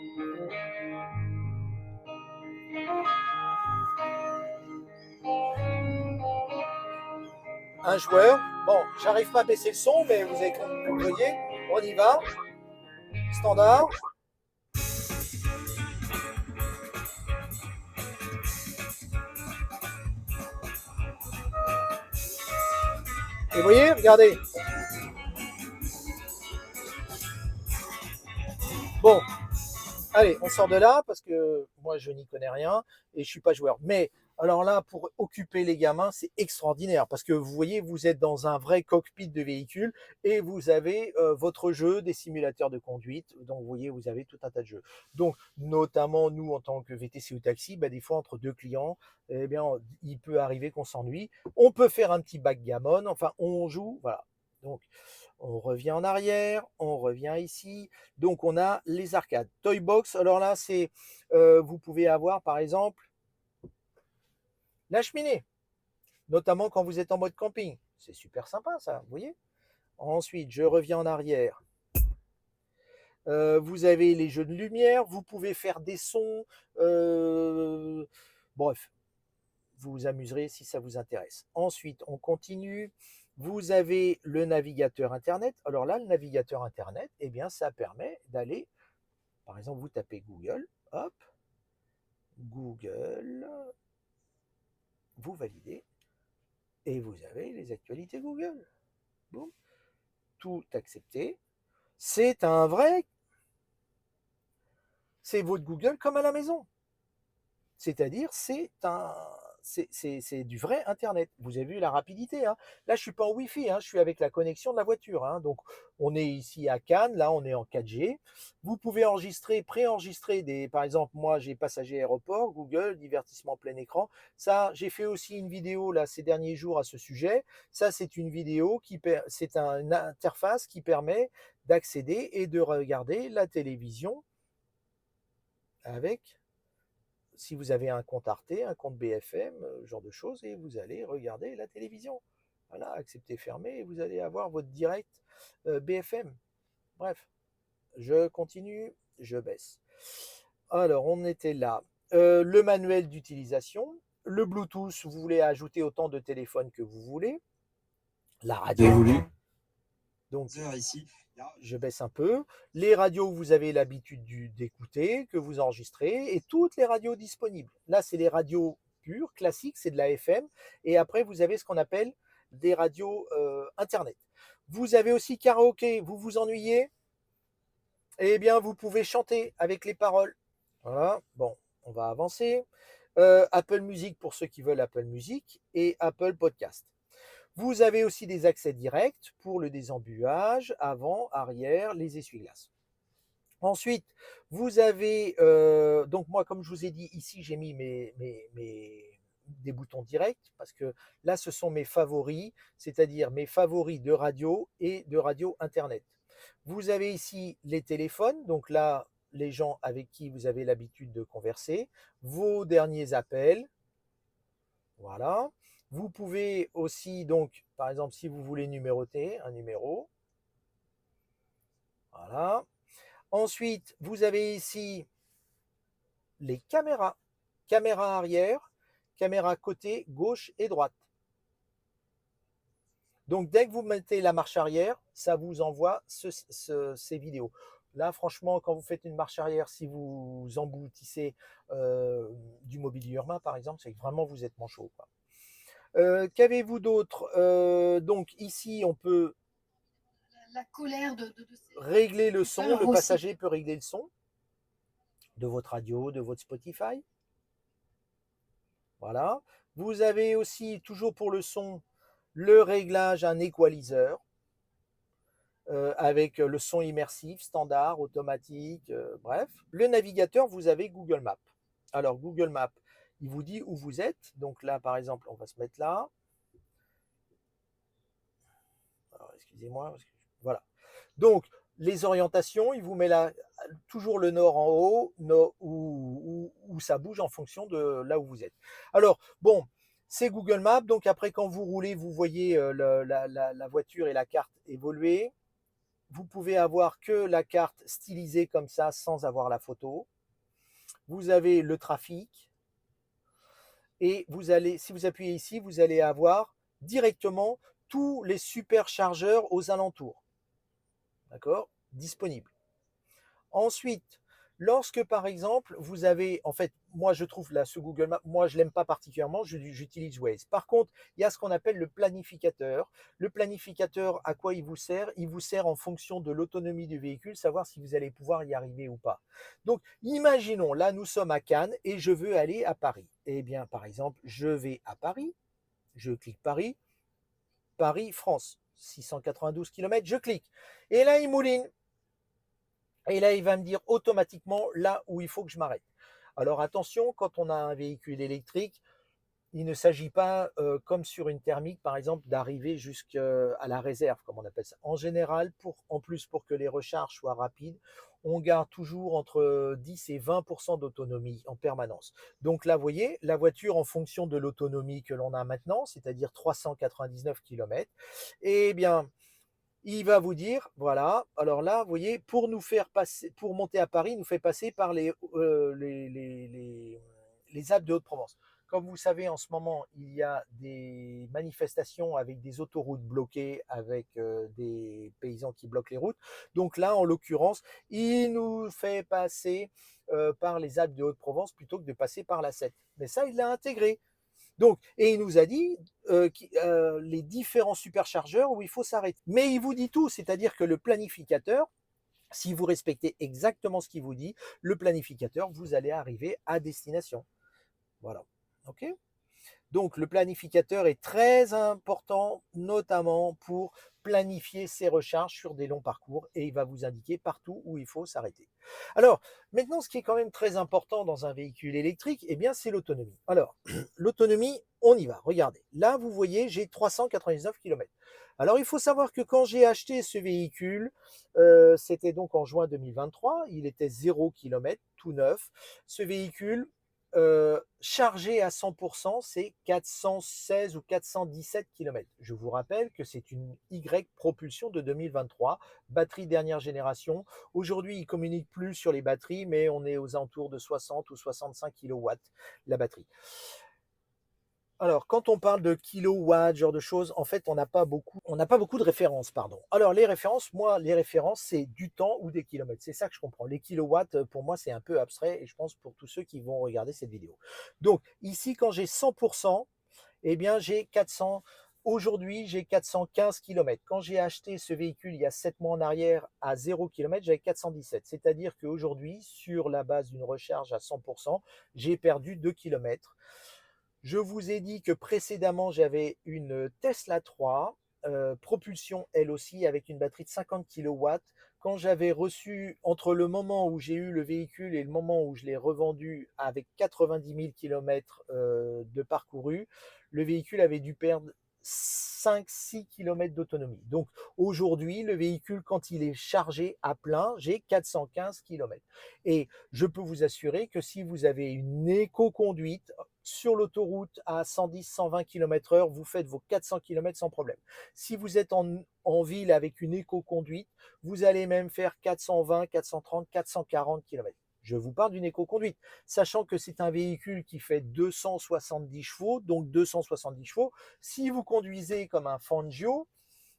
Un joueur. Bon, j'arrive pas à baisser le son, mais vous voyez, on y va. Standard. Et vous voyez, regardez. Bon, allez, on sort de là parce que moi je n'y connais rien et je suis pas joueur. Mais alors là, pour occuper les gamins, c'est extraordinaire parce que vous voyez, vous êtes dans un vrai cockpit de véhicule et vous avez votre jeu, des simulateurs de conduite. Donc vous voyez, vous avez tout un tas de jeux. Donc notamment nous en tant que VTC ou taxi, bah, des fois entre deux clients, eh bien il peut arriver qu'on s'ennuie. On peut faire un petit backgammon. Enfin, on joue, voilà. Donc on revient en arrière, on revient ici. Donc on a les arcades. Toy Box, alors là, c'est vous pouvez avoir par exemple la cheminée, notamment quand vous êtes en mode camping. C'est super sympa ça, vous voyez. Ensuite, je reviens en arrière. Vous avez les jeux de lumière, vous pouvez faire des sons. Bref, vous vous amuserez si ça vous intéresse. Ensuite, on continue. Vous avez le navigateur Internet. Alors là, le navigateur Internet, eh bien, ça permet d'aller, par exemple, vous tapez Google, hop, Google, vous validez, et vous avez les actualités Google. Boum, tout accepté. C'est un vrai, c'est votre Google comme à la maison. C'est-à-dire, c'est du vrai Internet. Vous avez vu la rapidité, hein. Là, je suis pas en Wi-Fi, hein, je suis avec la connexion de la voiture, hein. Donc, on est ici à Cannes, là, on est en 4G. Vous pouvez enregistrer, préenregistrer des, par exemple, moi, j'ai passager aéroport, Google, divertissement plein écran. Ça, j'ai fait aussi une vidéo là ces derniers jours à ce sujet. Ça, c'est une vidéo c'est une interface qui permet d'accéder et de regarder la télévision avec, si vous avez un compte Arte, un compte BFM, ce genre de choses, et vous allez regarder la télévision. Voilà, accepter, fermer, et vous allez avoir votre direct BFM. Bref, je continue, je baisse. Alors, on était là. Le manuel d'utilisation, le Bluetooth, vous voulez ajouter autant de téléphones que vous voulez. La radio. voulu. Donc, Ici. je baisse un peu. Les radios, vous avez l'habitude d'écouter, que vous enregistrez, et toutes les radios disponibles. Là, c'est les radios pures, classiques, c'est de la FM. Et après, vous avez ce qu'on appelle des radios Internet. Vous avez aussi karaoké. Vous vous ennuyez? Eh bien, vous pouvez chanter avec les paroles. Voilà. Bon, on va avancer. Apple Music pour ceux qui veulent Apple Music et Apple Podcast. Vous avez aussi des accès directs pour le désembuage, avant, arrière, les essuie-glaces. Ensuite, vous avez, donc moi, comme je vous ai dit, ici, j'ai mis des boutons directs parce que là, ce sont mes favoris, c'est-à-dire mes favoris de radio et de radio Internet. Vous avez ici les téléphones, donc là, les gens avec qui vous avez l'habitude de converser, vos derniers appels, voilà. Vous pouvez aussi, donc, par exemple, si vous voulez numéroter un numéro, voilà. Ensuite, vous avez ici les caméras. Caméra arrière, caméra côté, gauche et droite. Donc, dès que vous mettez la marche arrière, ça vous envoie ces vidéos. Là, franchement, quand vous faites une marche arrière, si vous emboutissez du mobilier urbain, par exemple, c'est que vraiment vous êtes manchot, quoi. Qu'avez-vous d'autre? Donc ici, on peut la colère de régler le son. Le aussi. passager peut régler le son de votre radio, de votre Spotify. Voilà. Vous avez aussi, toujours pour le son, le réglage, un equalizer avec le son immersif, standard, automatique, bref. Le navigateur, vous avez Google Maps. Alors, Google Maps, il vous dit où vous êtes. Donc là, par exemple, on va se mettre là. Alors, excusez-moi. Voilà. Donc, les orientations, il vous met là, toujours le nord en haut, où ça bouge en fonction de là où vous êtes. Alors, bon, c'est Google Maps. Donc, après, quand vous roulez, vous voyez la voiture et la carte évoluer. Vous pouvez avoir que la carte stylisée comme ça, sans avoir la photo. Vous avez le trafic. Et vous allez, si vous appuyez ici, vous allez avoir directement tous les superchargeurs aux alentours. D'accord? Disponible. Ensuite, lorsque par exemple, vous avez, en fait, moi je trouve là ce Google Maps, moi je l'aime pas particulièrement, j'utilise Waze. Par contre, il y a ce qu'on appelle le planificateur. Le planificateur, à quoi il vous sert? Il vous sert en fonction de l'autonomie du véhicule, savoir si vous allez pouvoir y arriver ou pas. Donc, imaginons, là nous sommes à Cannes et je veux aller à Paris. Eh bien, par exemple, je vais à Paris, je clique Paris, Paris, France, 692 km, je clique. Et là, il mouline. Et là, il va me dire automatiquement là où il faut que je m'arrête. Alors attention, quand on a un véhicule électrique, il ne s'agit pas, comme sur une thermique par exemple, d'arriver jusqu'à la réserve, comme on appelle ça. En général, en plus pour que les recharges soient rapides, on garde toujours entre 10 et 20% d'autonomie en permanence. Donc là, vous voyez, la voiture, en fonction de l'autonomie que l'on a maintenant, c'est-à-dire 399 km, eh bien, il va vous dire, voilà, alors là, vous voyez, pour nous faire passer, pour monter à Paris, il nous fait passer par les Alpes de Haute-Provence. Comme vous savez, en ce moment, il y a des manifestations avec des autoroutes bloquées, avec des paysans qui bloquent les routes. Donc là, en l'occurrence, il nous fait passer par les Alpes de Haute-Provence plutôt que de passer par la 7. Mais ça, il l'a intégré. Donc, et il nous a dit les différents superchargeurs où il faut s'arrêter. Mais il vous dit tout, c'est-à-dire que le planificateur, si vous respectez exactement ce qu'il vous dit, le planificateur, vous allez arriver à destination. Voilà. OK? Donc, le planificateur est très important, notamment pour planifier ses recharges sur des longs parcours et il va vous indiquer partout où il faut s'arrêter. Alors, maintenant, ce qui est quand même très important dans un véhicule électrique, eh bien, c'est l'autonomie. Alors, l'autonomie, on y va. Regardez. Là, vous voyez, j'ai 399 km. Alors, il faut savoir que quand j'ai acheté ce véhicule, c'était donc en juin 2023, il était 0 km, tout neuf. Ce véhicule, chargé à 100%, c'est 416 ou 417 km. Je vous rappelle que c'est une Y propulsion de 2023, batterie dernière génération. Aujourd'hui, il ne communique plus sur les batteries, mais on est aux alentours de 60 ou 65 kW la batterie. Alors, quand on parle de kilowatts, genre de choses, en fait, on n'a pas beaucoup de références, pardon. Alors, les références, moi, les références, c'est du temps ou des kilomètres. C'est ça que je comprends. Les kilowatts, pour moi, c'est un peu abstrait et je pense pour tous ceux qui vont regarder cette vidéo. Donc, ici, quand j'ai 100%, eh bien, j'ai 400. Aujourd'hui, j'ai 415 km. Quand j'ai acheté ce véhicule il y a 7 mois en arrière à 0 km, j'avais 417. C'est-à-dire qu'aujourd'hui, sur la base d'une recharge à 100%, j'ai perdu 2 km. Je vous ai dit que précédemment, j'avais une Tesla 3, propulsion elle aussi, avec une batterie de 50 kW. Quand j'avais reçu, entre le moment où j'ai eu le véhicule et le moment où je l'ai revendu avec 90 000 km de parcouru, le véhicule avait dû perdre 5-6 km d'autonomie. Donc aujourd'hui, le véhicule, quand il est chargé à plein, j'ai 415 km. Et je peux vous assurer que si vous avez une éco-conduite, sur l'autoroute à 110-120 km/h, vous faites vos 400 km sans problème. Si vous êtes en ville avec une éco-conduite, vous allez même faire 420, 430, 440 km. Je vous parle d'une éco-conduite, sachant que c'est un véhicule qui fait 270 chevaux, donc 270 chevaux. Si vous conduisez comme un Fangio,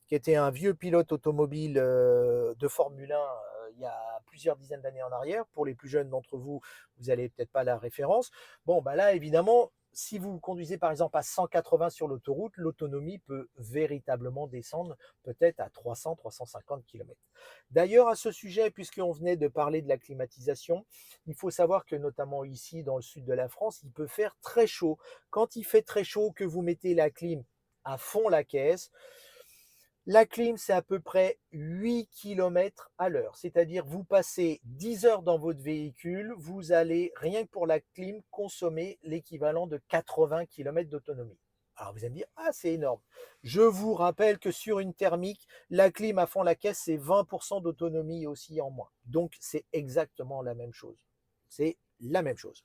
qui était un vieux pilote automobile de Formule 1 il y a plusieurs dizaines d'années en arrière. Pour les plus jeunes d'entre vous, vous n'allez peut-être pas la référence. Bon, bah là, évidemment, si vous conduisez par exemple à 180 sur l'autoroute, l'autonomie peut véritablement descendre peut-être à 300-350 km. D'ailleurs, à ce sujet, puisqu'on venait de parler de la climatisation, il faut savoir que notamment ici, dans le sud de la France, il peut faire très chaud. Quand il fait très chaud, que vous mettez la clim à fond la caisse, la clim, c'est à peu près 8 km à l'heure. C'est-à-dire, vous passez 10 heures dans votre véhicule, vous allez, rien que pour la clim, consommer l'équivalent de 80 km d'autonomie. Alors, vous allez me dire, ah, c'est énorme. Je vous rappelle que sur une thermique, la clim à fond la caisse, c'est 20% d'autonomie aussi en moins. Donc, c'est exactement la même chose. C'est la même chose.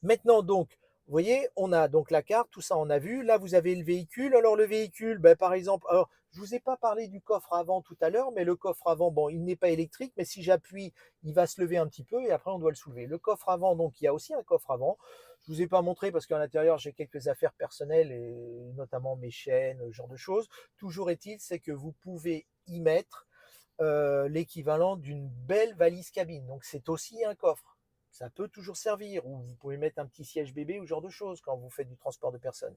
Maintenant, donc, vous voyez, on a donc la carte, tout ça on a vu. Là, vous avez le véhicule. Alors, le véhicule, ben, par exemple, alors, je ne vous ai pas parlé du coffre avant tout à l'heure, mais le coffre avant, bon, il n'est pas électrique, mais si j'appuie, il va se lever un petit peu et après, on doit le soulever. Le coffre avant, donc, il y a aussi un coffre avant. Je ne vous ai pas montré parce qu'à l'intérieur, j'ai quelques affaires personnelles, et notamment mes chaînes, ce genre de choses. Toujours est-il, c'est que vous pouvez y mettre l'équivalent d'une belle valise cabine. Donc, c'est aussi un coffre. Ça peut toujours servir, ou vous pouvez mettre un petit siège bébé ou ce genre de choses quand vous faites du transport de personnes.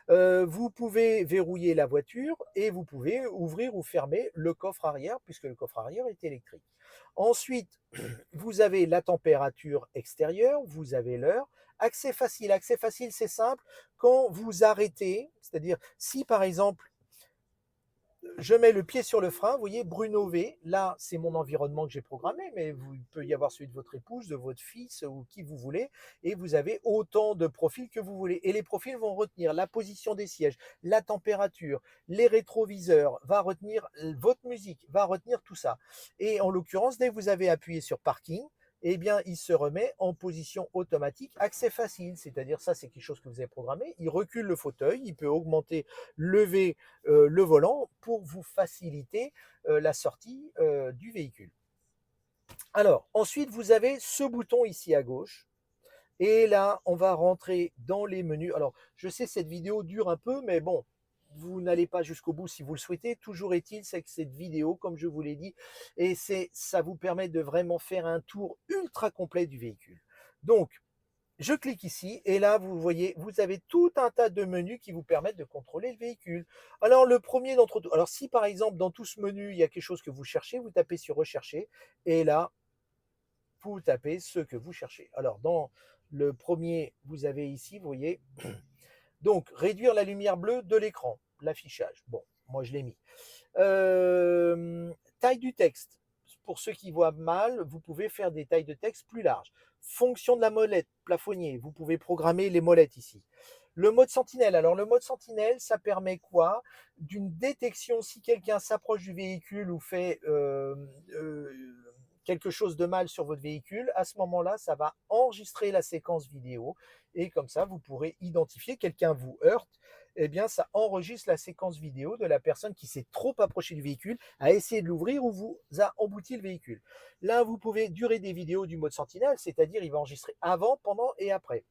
Vous pouvez verrouiller la voiture et vous pouvez ouvrir ou fermer le coffre arrière puisque le coffre arrière est électrique. Ensuite, vous avez la température extérieure, vous avez l'heure. Accès facile, c'est simple. Quand vous arrêtez, c'est-à-dire si par exemple je mets le pied sur le frein, vous voyez, Bruno V, là c'est mon environnement que j'ai programmé, mais il peut y avoir celui de votre épouse, de votre fils ou qui vous voulez, et vous avez autant de profils que vous voulez. Et les profils vont retenir la position des sièges, la température, les rétroviseurs, va retenir votre musique, va retenir tout ça. Et en l'occurrence, dès que vous avez appuyé sur parking, eh bien, il se remet en position automatique, accès facile, c'est-à-dire ça, c'est quelque chose que vous avez programmé. Il recule le fauteuil, il peut augmenter, lever le volant pour vous faciliter la sortie du véhicule. Alors, ensuite, vous avez ce bouton ici à gauche. Et là, on va rentrer dans les menus. Alors, je sais cette vidéo dure un peu, mais bon, vous n'allez pas jusqu'au bout si vous le souhaitez. Toujours est-il, c'est que cette vidéo, comme je vous l'ai dit, et ça vous permet de vraiment faire un tour ultra complet du véhicule. Donc, je clique ici et là, vous voyez, vous avez tout un tas de menus qui vous permettent de contrôler le véhicule. Alors, le premier d'entre eux, alors si par exemple, dans tout ce menu, il y a quelque chose que vous cherchez, vous tapez sur rechercher et là, vous tapez ce que vous cherchez. Alors, dans le premier, vous avez ici, vous voyez, donc réduire la lumière bleue de l'écran, l'affichage. Bon, moi je l'ai mis. Taille du texte. Pour ceux qui voient mal, vous pouvez faire des tailles de texte plus larges. Fonction de la molette, plafonnier. Vous pouvez programmer les molettes ici. Le mode sentinelle. Alors le mode sentinelle, ça permet quoi? D'une détection si quelqu'un s'approche du véhicule ou fait quelque chose de mal sur votre véhicule. À ce moment-là, ça va enregistrer la séquence vidéo et comme ça, vous pourrez identifier quelqu'un vous heurte. Eh bien, ça enregistre la séquence vidéo de la personne qui s'est trop approchée du véhicule, a essayé de l'ouvrir ou vous a embouti le véhicule. Là, vous pouvez durer des vidéos du mode sentinelle, c'est-à-dire il va enregistrer avant, pendant et après.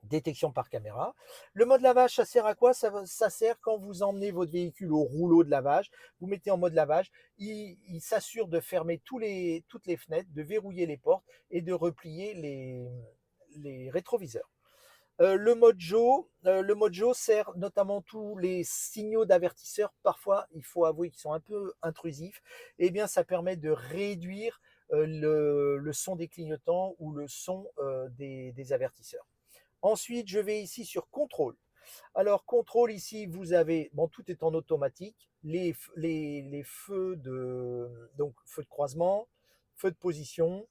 Détection par caméra. Le mode lavage, ça sert à quoi? Ça sert quand vous emmenez votre véhicule au rouleau de lavage, vous mettez en mode lavage, il s'assure de fermer toutes les fenêtres, de verrouiller les portes et de replier les rétroviseurs. Le mode JAW sert notamment tous les signaux d'avertisseurs. Parfois, il faut avouer qu'ils sont un peu intrusifs. Eh bien, ça permet de réduire le son des clignotants ou le son des avertisseurs. Ensuite, je vais ici sur contrôle. Alors, contrôle ici, vous avez, bon, tout est en automatique. Les feux donc feu de croisement, feu de position,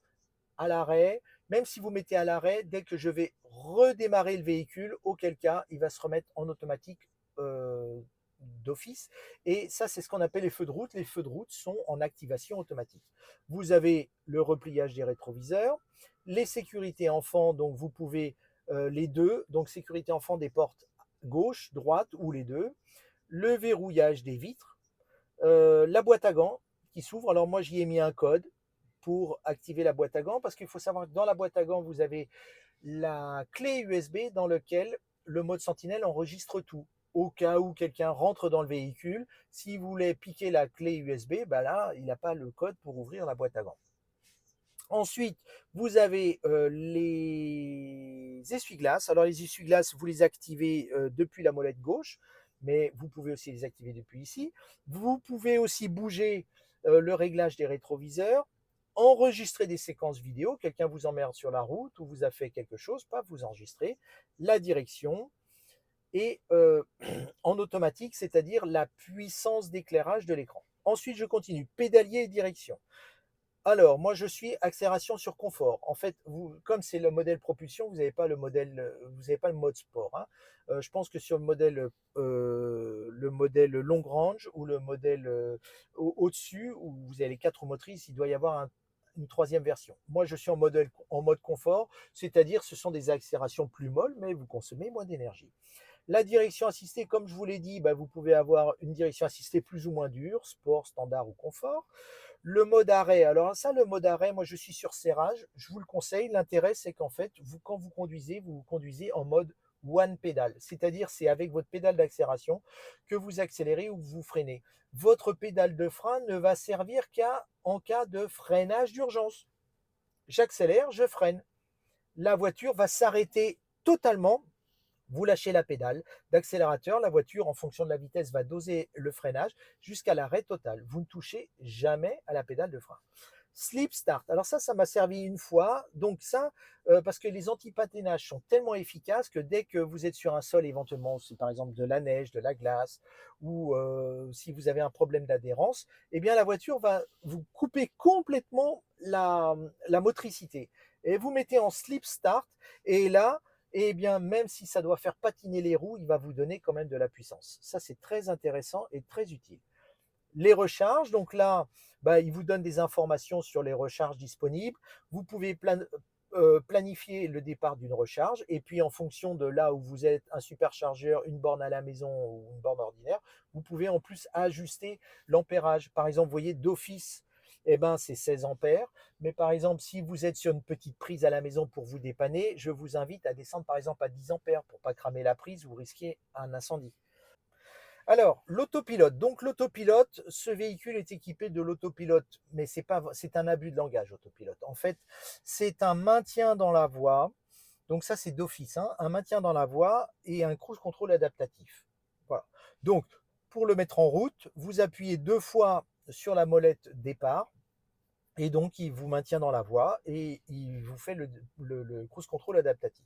à l'arrêt. Même si vous mettez à l'arrêt, dès que je vais redémarrer le véhicule, auquel cas, il va se remettre en automatique d'office. Et ça, c'est ce qu'on appelle les feux de route. Les feux de route sont en activation automatique. Vous avez le repliage des rétroviseurs, les sécurités enfants, donc vous pouvez les deux, donc sécurité enfant des portes gauche, droite ou les deux, le verrouillage des vitres, la boîte à gants qui s'ouvre. Alors moi j'y ai mis un code pour activer la boîte à gants parce qu'il faut savoir que dans la boîte à gants vous avez la clé USB dans laquelle le mode sentinelle enregistre tout. Au cas où quelqu'un rentre dans le véhicule, s'il voulait piquer la clé USB, bah là il n'a pas le code pour ouvrir la boîte à gants. Ensuite, vous avez les essuie-glaces. Alors, les essuie-glaces, vous les activez depuis la molette gauche, mais vous pouvez aussi les activer depuis ici. Vous pouvez aussi bouger le réglage des rétroviseurs, enregistrer des séquences vidéo. Quelqu'un vous emmerde sur la route ou vous a fait quelque chose, pas vous enregistrez la direction et en automatique, c'est-à-dire la puissance d'éclairage de l'écran. Ensuite, je continue. Pédalier et direction. Alors, moi, je suis accélération sur confort. En fait, comme c'est le modèle propulsion, vous n'avez pas le mode sport, hein. Je pense que sur le modèle long range ou le modèle au-dessus, où vous avez les 4 roues motrices, il doit y avoir une troisième version. Moi, je suis en mode confort, c'est-à-dire ce sont des accélérations plus molles, mais vous consommez moins d'énergie. La direction assistée, comme je vous l'ai dit, bah, vous pouvez avoir une direction assistée plus ou moins dure, sport, standard ou confort. Le mode arrêt, alors ça, le mode arrêt, moi je suis sur serrage, je vous le conseille. L'intérêt, c'est qu'en fait, quand vous conduisez en mode one pédale, c'est-à-dire c'est avec votre pédale d'accélération que vous accélérez ou vous freinez. Votre pédale de frein ne va servir qu'en cas de freinage d'urgence. J'accélère, je freine. La voiture va s'arrêter totalement. Vous lâchez la pédale d'accélérateur, la voiture, en fonction de la vitesse, va doser le freinage jusqu'à l'arrêt total. Vous ne touchez jamais à la pédale de frein. Sleep start. Alors ça m'a servi une fois. Donc ça, parce que les anti-patinage sont tellement efficaces que dès que vous êtes sur un sol, éventuellement, si par exemple de la neige, de la glace, ou si vous avez un problème d'adhérence, eh bien la voiture va vous couper complètement la motricité. Et vous mettez en sleep start, et là, eh bien, même si ça doit faire patiner les roues, il va vous donner quand même de la puissance. Ça, c'est très intéressant et très utile. les recharges. Donc là, bah, il vous donne des informations sur les recharges disponibles. Vous pouvez planifier le départ d'une recharge et puis en fonction de là où vous êtes, un superchargeur, une borne à la maison ou une borne ordinaire, vous pouvez en plus ajuster l'ampérage. Par exemple, vous voyez d'office, eh ben, c'est 16 ampères. Mais par exemple, si vous êtes sur une petite prise à la maison pour vous dépanner, je vous invite à descendre par exemple à 10 ampères pour pas cramer la prise ou risquer un incendie. Alors, l'autopilote. Donc, l'autopilote, ce véhicule est équipé de l'autopilote, mais c'est un abus de langage, autopilote. En fait, c'est un maintien dans la voie. Donc, ça, c'est d'office, hein, un maintien dans la voie et un cruise control adaptatif. Voilà. Donc, pour le mettre en route, vous appuyez 2 fois sur la molette départ. Et donc, il vous maintient dans la voie et il vous fait le cruise control adaptatif.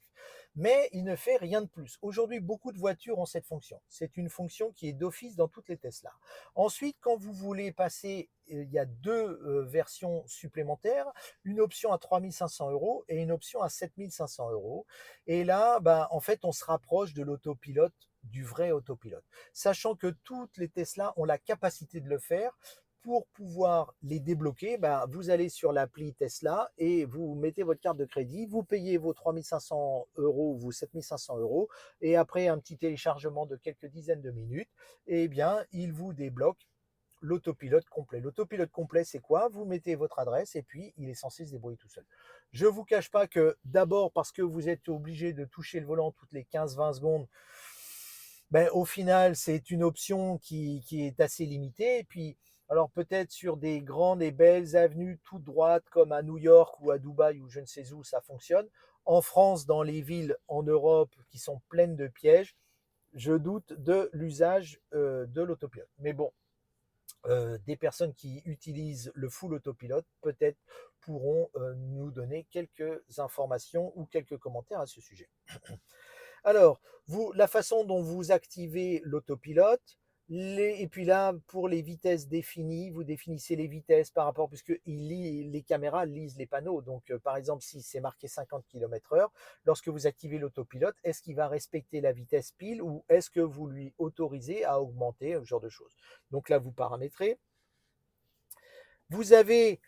Mais il ne fait rien de plus. Aujourd'hui, beaucoup de voitures ont cette fonction. C'est une fonction qui est d'office dans toutes les Tesla. Ensuite, quand vous voulez passer, il y a 2 versions supplémentaires, une option à 3 500 € et une option à 7 500 €. Et là, ben, en fait, on se rapproche de l'autopilote, du vrai autopilote. Sachant que toutes les Tesla ont la capacité de le faire. Pour pouvoir les débloquer, ben, vous allez sur l'appli Tesla et vous mettez votre carte de crédit, vous payez vos 3 500 € ou vos 7 500 € et après un petit téléchargement de quelques dizaines de minutes, eh bien, il vous débloque l'autopilote complet. L'autopilote complet, c'est quoi? Vous mettez votre adresse et puis il est censé se débrouiller tout seul. Je ne vous cache pas que d'abord parce que vous êtes obligé de toucher le volant toutes les 15-20 secondes, ben, au final, c'est une option qui est assez limitée. Et puis, alors peut-être sur des grandes et belles avenues toutes droites comme à New York ou à Dubaï ou je ne sais où ça fonctionne. En France, dans les villes en Europe qui sont pleines de pièges, je doute de l'usage de l'autopilote. Mais bon, des personnes qui utilisent le full autopilote peut-être pourront nous donner quelques informations ou quelques commentaires à ce sujet. Alors, la façon dont vous activez l'autopilote, et puis là, pour les vitesses définies, vous définissez les vitesses par rapport, puisque les caméras lisent les panneaux. Donc, par exemple, si c'est marqué 50 km/h, lorsque vous activez l'autopilote, est-ce qu'il va respecter la vitesse pile ou est-ce que vous lui autorisez à augmenter, ce genre de choses. Donc là, vous paramétrez. Vous avez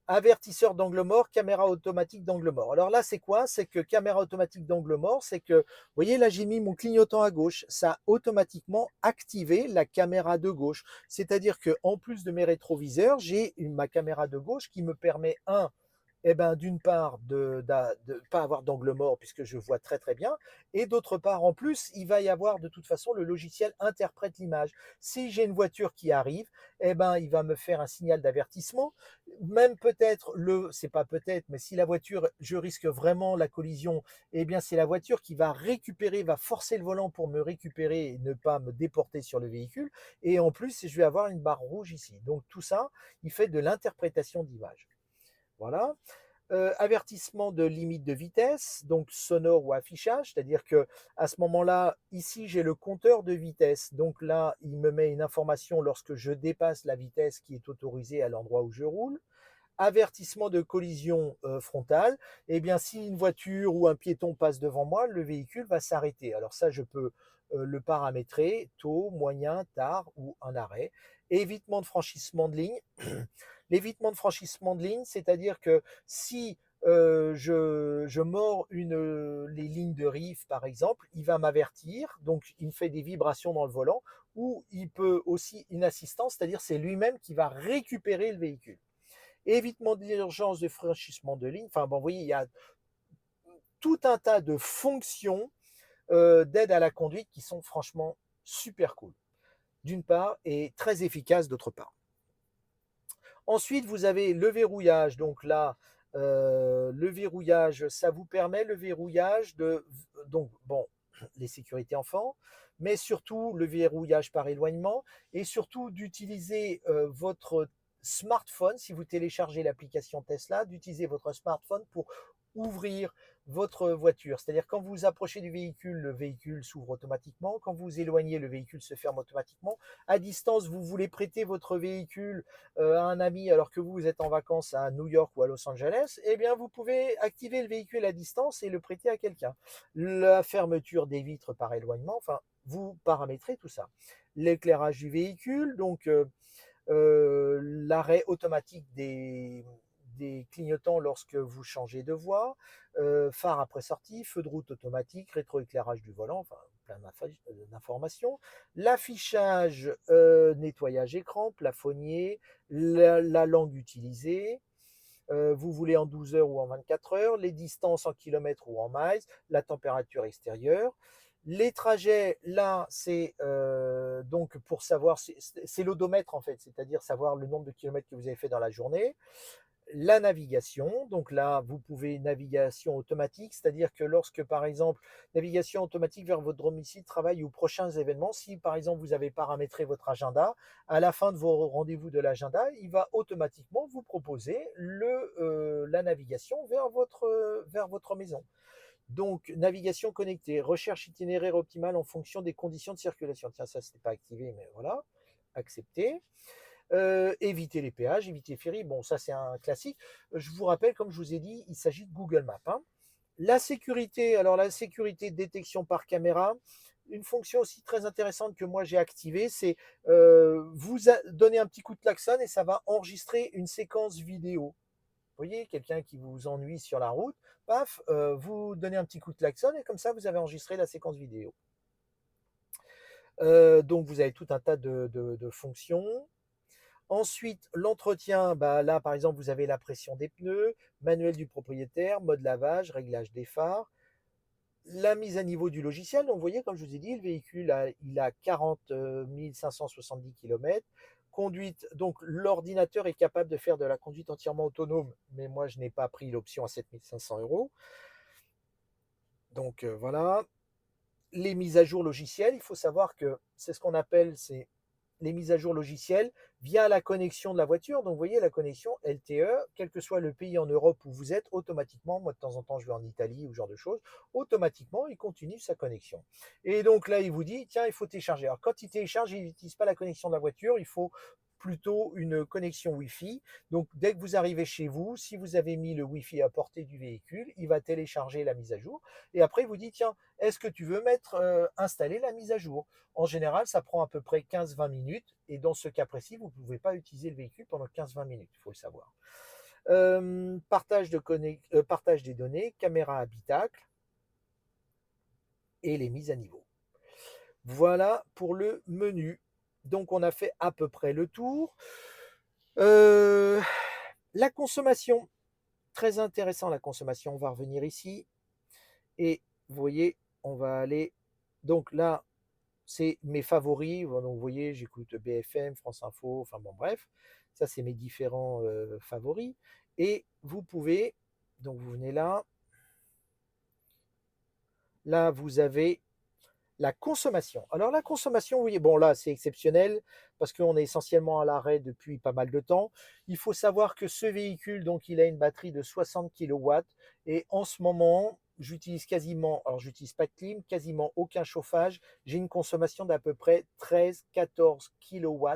avertisseur d'angle mort, caméra automatique d'angle mort. Alors là, c'est quoi? C'est que caméra automatique d'angle mort, c'est que, vous voyez, là, j'ai mis mon clignotant à gauche. Ça a automatiquement activé la caméra de gauche. C'est-à-dire que en plus de mes rétroviseurs, j'ai ma caméra de gauche qui me permet, eh ben, d'une part, de ne pas avoir d'angle mort puisque je vois très très bien, et d'autre part, en plus, il va y avoir de toute façon, le logiciel interprète l'image. Si j'ai une voiture qui arrive, eh ben, il va me faire un signal d'avertissement, même peut-être, c'est pas peut-être, mais si la voiture, je risque vraiment la collision, eh bien, c'est la voiture qui va récupérer, va forcer le volant pour me récupérer et ne pas me déporter sur le véhicule, et en plus, je vais avoir une barre rouge ici. Donc tout ça, il fait de l'interprétation d'image. Voilà. Avertissement de limite de vitesse, donc sonore ou affichage, c'est-à-dire que à ce moment-là, ici j'ai le compteur de vitesse, donc là il me met une information lorsque je dépasse la vitesse qui est autorisée à l'endroit où je roule. Avertissement de collision frontale, eh bien si une voiture ou un piéton passe devant moi, le véhicule va s'arrêter. Alors ça, je peux le paramétrer, tôt, moyen, tard ou un arrêt. Évitement de franchissement de ligne. L'évitement de franchissement de ligne, c'est-à-dire que si je mords les lignes de rive, par exemple, il va m'avertir, donc il me fait des vibrations dans le volant, ou il peut aussi une assistance, c'est-à-dire c'est lui-même qui va récupérer le véhicule. Évitement de l'urgence de franchissement de ligne, enfin bon, vous voyez, il y a tout un tas de fonctions d'aide à la conduite qui sont franchement super cool, d'une part, et très efficaces d'autre part. Ensuite, vous avez le verrouillage. Donc là, le verrouillage, ça vous permet le verrouillage donc bon, les sécurités enfants, mais surtout le verrouillage par éloignement et surtout d'utiliser votre smartphone, si vous téléchargez l'application Tesla, d'utiliser votre smartphone pour ouvrir votre voiture. C'est-à-dire quand vous vous approchez du véhicule, le véhicule s'ouvre automatiquement. Quand vous vous éloignez, le véhicule se ferme automatiquement. À distance, vous voulez prêter votre véhicule à un ami alors que vous êtes en vacances à New York ou à Los Angeles, eh bien vous pouvez activer le véhicule à distance et le prêter à quelqu'un. La fermeture des vitres par éloignement, enfin, vous paramétrez tout ça. L'éclairage du véhicule, donc l'arrêt automatique des clignotants lorsque vous changez de voie, phare après sortie, feu de route automatique, rétroéclairage du volant, enfin plein d'informations, l'affichage, nettoyage écran, plafonnier, la langue utilisée, vous voulez en 12 heures ou en 24 heures, les distances en kilomètres ou en miles, la température extérieure. Les trajets, là, c'est donc pour savoir, c'est l'odomètre en fait, c'est-à-dire savoir le nombre de kilomètres que vous avez fait dans la journée. La navigation, donc là, vous pouvez navigation automatique, c'est-à-dire que lorsque, par exemple, navigation automatique vers votre domicile, travail ou prochains événements, si par exemple vous avez paramétré votre agenda, à la fin de vos rendez-vous de l'agenda, il va automatiquement vous proposer la navigation vers votre maison. Donc, navigation connectée, recherche itinéraire optimal en fonction des conditions de circulation. Tiens, ça, ce n'est pas activé, mais voilà, accepté. Éviter les péages, éviter les ferries. Bon, ça, c'est un classique. Je vous rappelle, comme je vous ai dit, il s'agit de Google Maps, hein. La sécurité, alors la sécurité de détection par caméra, une fonction aussi très intéressante que moi j'ai activée, c'est vous donner un petit coup de klaxon et ça va enregistrer une séquence vidéo. Vous voyez, quelqu'un qui vous ennuie sur la route, paf, vous donnez un petit coup de klaxon et comme ça, vous avez enregistré la séquence vidéo. Donc, vous avez tout un tas de fonctions. Ensuite, l'entretien, bah, là, par exemple, vous avez la pression des pneus, manuel du propriétaire, mode lavage, réglage des phares, la mise à niveau du logiciel. Donc, vous voyez, comme je vous ai dit, le véhicule, il a 40 570 km. Conduite, donc l'ordinateur est capable de faire de la conduite entièrement autonome, mais moi je n'ai pas pris l'option à 7 500 euros. Donc voilà. Les mises à jour logicielles, il faut savoir que c'est ce qu'on appelle les mises à jour logicielles via la connexion de la voiture. Donc vous voyez la connexion LTE, quel que soit le pays en Europe où vous êtes, automatiquement, moi de temps en temps je vais en Italie ou ce genre de choses, automatiquement il continue sa connexion. Et donc là il vous dit, tiens, il faut télécharger. Alors quand il télécharge, il n'utilise pas la connexion de la voiture, il faut plutôt une connexion Wi-Fi. Donc dès que vous arrivez chez vous, si vous avez mis le Wi-Fi à portée du véhicule, il va télécharger la mise à jour. Et après il vous dit, tiens, est-ce que tu veux installer la mise à jour? En général, ça prend à peu près 15-20 minutes. Et dans ce cas précis, vous ne pouvez pas utiliser le véhicule pendant 15-20 minutes, il faut le savoir. Partage des données, caméra habitacle et les mises à niveau. Voilà pour le menu. Donc, on a fait à peu près le tour. La consommation, très intéressant la consommation. On va revenir ici. Et vous voyez, on va aller. Donc là, c'est mes favoris. Donc, vous voyez, j'écoute BFM, France Info, enfin bon, bref. Ça, c'est mes différents favoris. Et vous pouvez, donc vous venez là. Là, vous avez la consommation. Alors, la consommation, oui, bon, là, c'est exceptionnel parce qu'on est essentiellement à l'arrêt depuis pas mal de temps. Il faut savoir que ce véhicule, donc, il a une batterie de 60 kW. Et en ce moment, j'utilise quasiment, alors, j'utilise pas de clim, quasiment aucun chauffage. J'ai une consommation d'à peu près 13-14 kW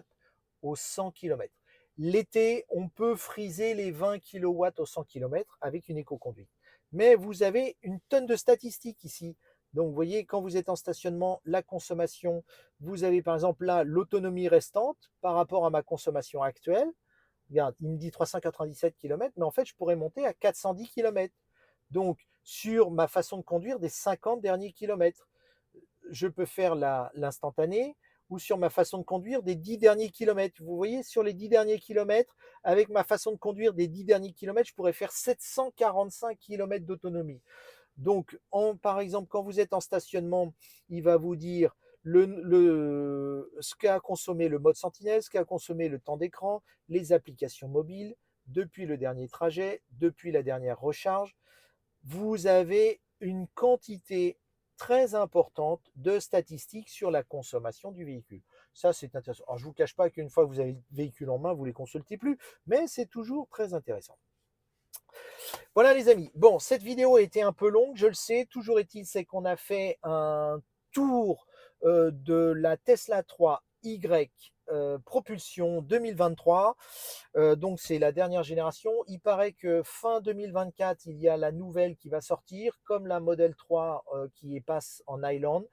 au 100 km. L'été, on peut friser les 20 kW au 100 km avec une éco-conduite. Mais vous avez une tonne de statistiques ici. Donc, vous voyez, quand vous êtes en stationnement, la consommation, vous avez par exemple là l'autonomie restante par rapport à ma consommation actuelle. Regarde, il me dit 397 km, mais en fait, je pourrais monter à 410 km. Donc, sur ma façon de conduire des 50 derniers kilomètres, je peux faire l'instantané ou sur ma façon de conduire des 10 derniers kilomètres. Vous voyez, sur les 10 derniers kilomètres, avec ma façon de conduire des 10 derniers kilomètres, je pourrais faire 745 km d'autonomie. Donc, par exemple, quand vous êtes en stationnement, il va vous dire ce qu'a consommé le mode sentinelle, ce qu'a consommé le temps d'écran, les applications mobiles, depuis le dernier trajet, depuis la dernière recharge. Vous avez une quantité très importante de statistiques sur la consommation du véhicule. Ça, c'est intéressant. Alors, je ne vous cache pas qu'une fois que vous avez le véhicule en main, vous ne les consultez plus, mais c'est toujours très intéressant. Voilà les amis, bon, cette vidéo a été un peu longue, je le sais, toujours est-il, c'est qu'on a fait un tour de la Tesla 3Y propulsion 2023, donc c'est la dernière génération. Il paraît que fin 2024, il y a la nouvelle qui va sortir, comme la Model 3 qui passe en Island.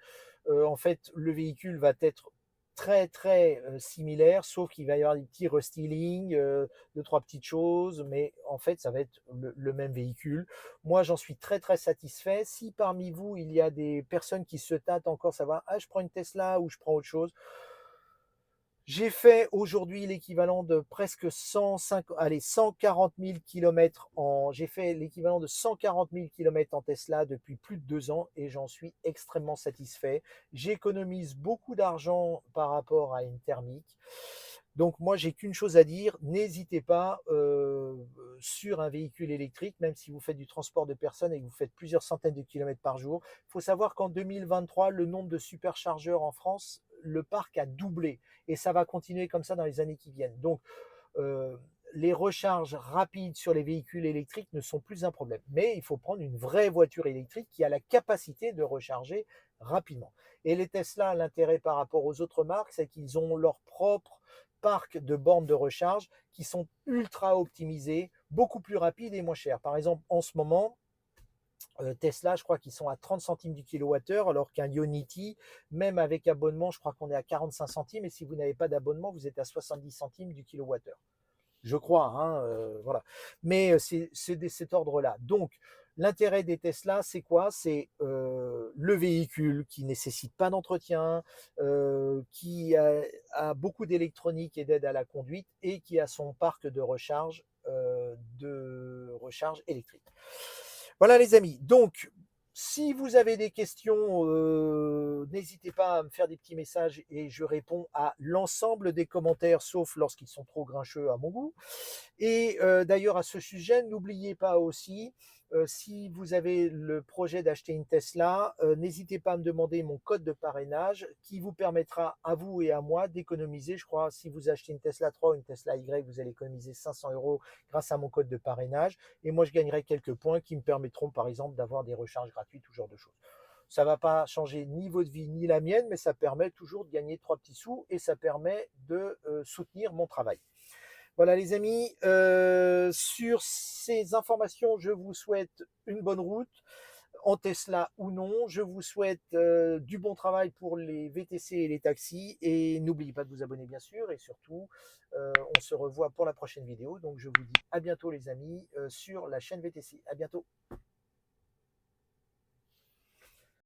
En fait, le véhicule va être très très similaire, sauf qu'il va y avoir des petits restyling, deux, trois petites choses, mais en fait, ça va être le même véhicule. Moi, j'en suis très très satisfait. Si parmi vous, il y a des personnes qui se tâtent encore, savoir, ah, je prends une Tesla ou je prends autre chose, j'ai fait aujourd'hui l'équivalent de presque 140 000 km j'ai fait l'équivalent de 140 000 km en Tesla depuis plus de 2 ans et j'en suis extrêmement satisfait. J'économise beaucoup d'argent par rapport à une thermique. Donc moi, j'ai qu'une chose à dire, n'hésitez pas sur un véhicule électrique, même si vous faites du transport de personnes et que vous faites plusieurs centaines de kilomètres par jour. Il faut savoir qu'en 2023, le nombre de superchargeurs en France, le parc a doublé et ça va continuer comme ça dans les années qui viennent. Donc, euh, les recharges rapides sur les véhicules électriques ne sont plus un problème. Mais il faut prendre une vraie voiture électrique qui a la capacité de recharger rapidement. Et les Tesla, l'intérêt par rapport aux autres marques, c'est qu'ils ont leur propre parc de bornes de recharge qui sont ultra optimisées, beaucoup plus rapides et moins chères. Par exemple, en ce moment, Tesla, je crois qu'ils sont à 30 centimes du kilowattheure, alors qu'un Ionity, même avec abonnement, je crois qu'on est à 45 centimes. Et si vous n'avez pas d'abonnement, vous êtes à 70 centimes du kilowattheure. Je crois, hein, voilà. Mais c'est de cet ordre-là. Donc, l'intérêt des Tesla, c'est quoi? C'est le véhicule qui nécessite pas d'entretien, qui a beaucoup d'électronique et d'aide à la conduite et qui a son parc de recharge électrique. Voilà les amis. Donc, si vous avez des questions, n'hésitez pas à me faire des petits messages et je réponds à l'ensemble des commentaires, sauf lorsqu'ils sont trop grincheux à mon goût. Et d'ailleurs, à ce sujet, n'oubliez pas aussi, si vous avez le projet d'acheter une Tesla, n'hésitez pas à me demander mon code de parrainage qui vous permettra à vous et à moi d'économiser. Je crois, si vous achetez une Tesla 3 ou une Tesla Y, vous allez économiser 500 euros grâce à mon code de parrainage. Et moi, je gagnerai quelques points qui me permettront, par exemple, d'avoir des recharges gratuites, tout ce genre de choses. Ça ne va pas changer ni votre vie ni la mienne, mais ça permet toujours de gagner trois petits sous et ça permet de soutenir mon travail. Voilà les amis, sur ces informations, je vous souhaite une bonne route, en Tesla ou non. Je vous souhaite du bon travail pour les VTC et les taxis. Et n'oubliez pas de vous abonner bien sûr. Et surtout, on se revoit pour la prochaine vidéo. Donc je vous dis à bientôt les amis sur la chaîne VTC. À bientôt.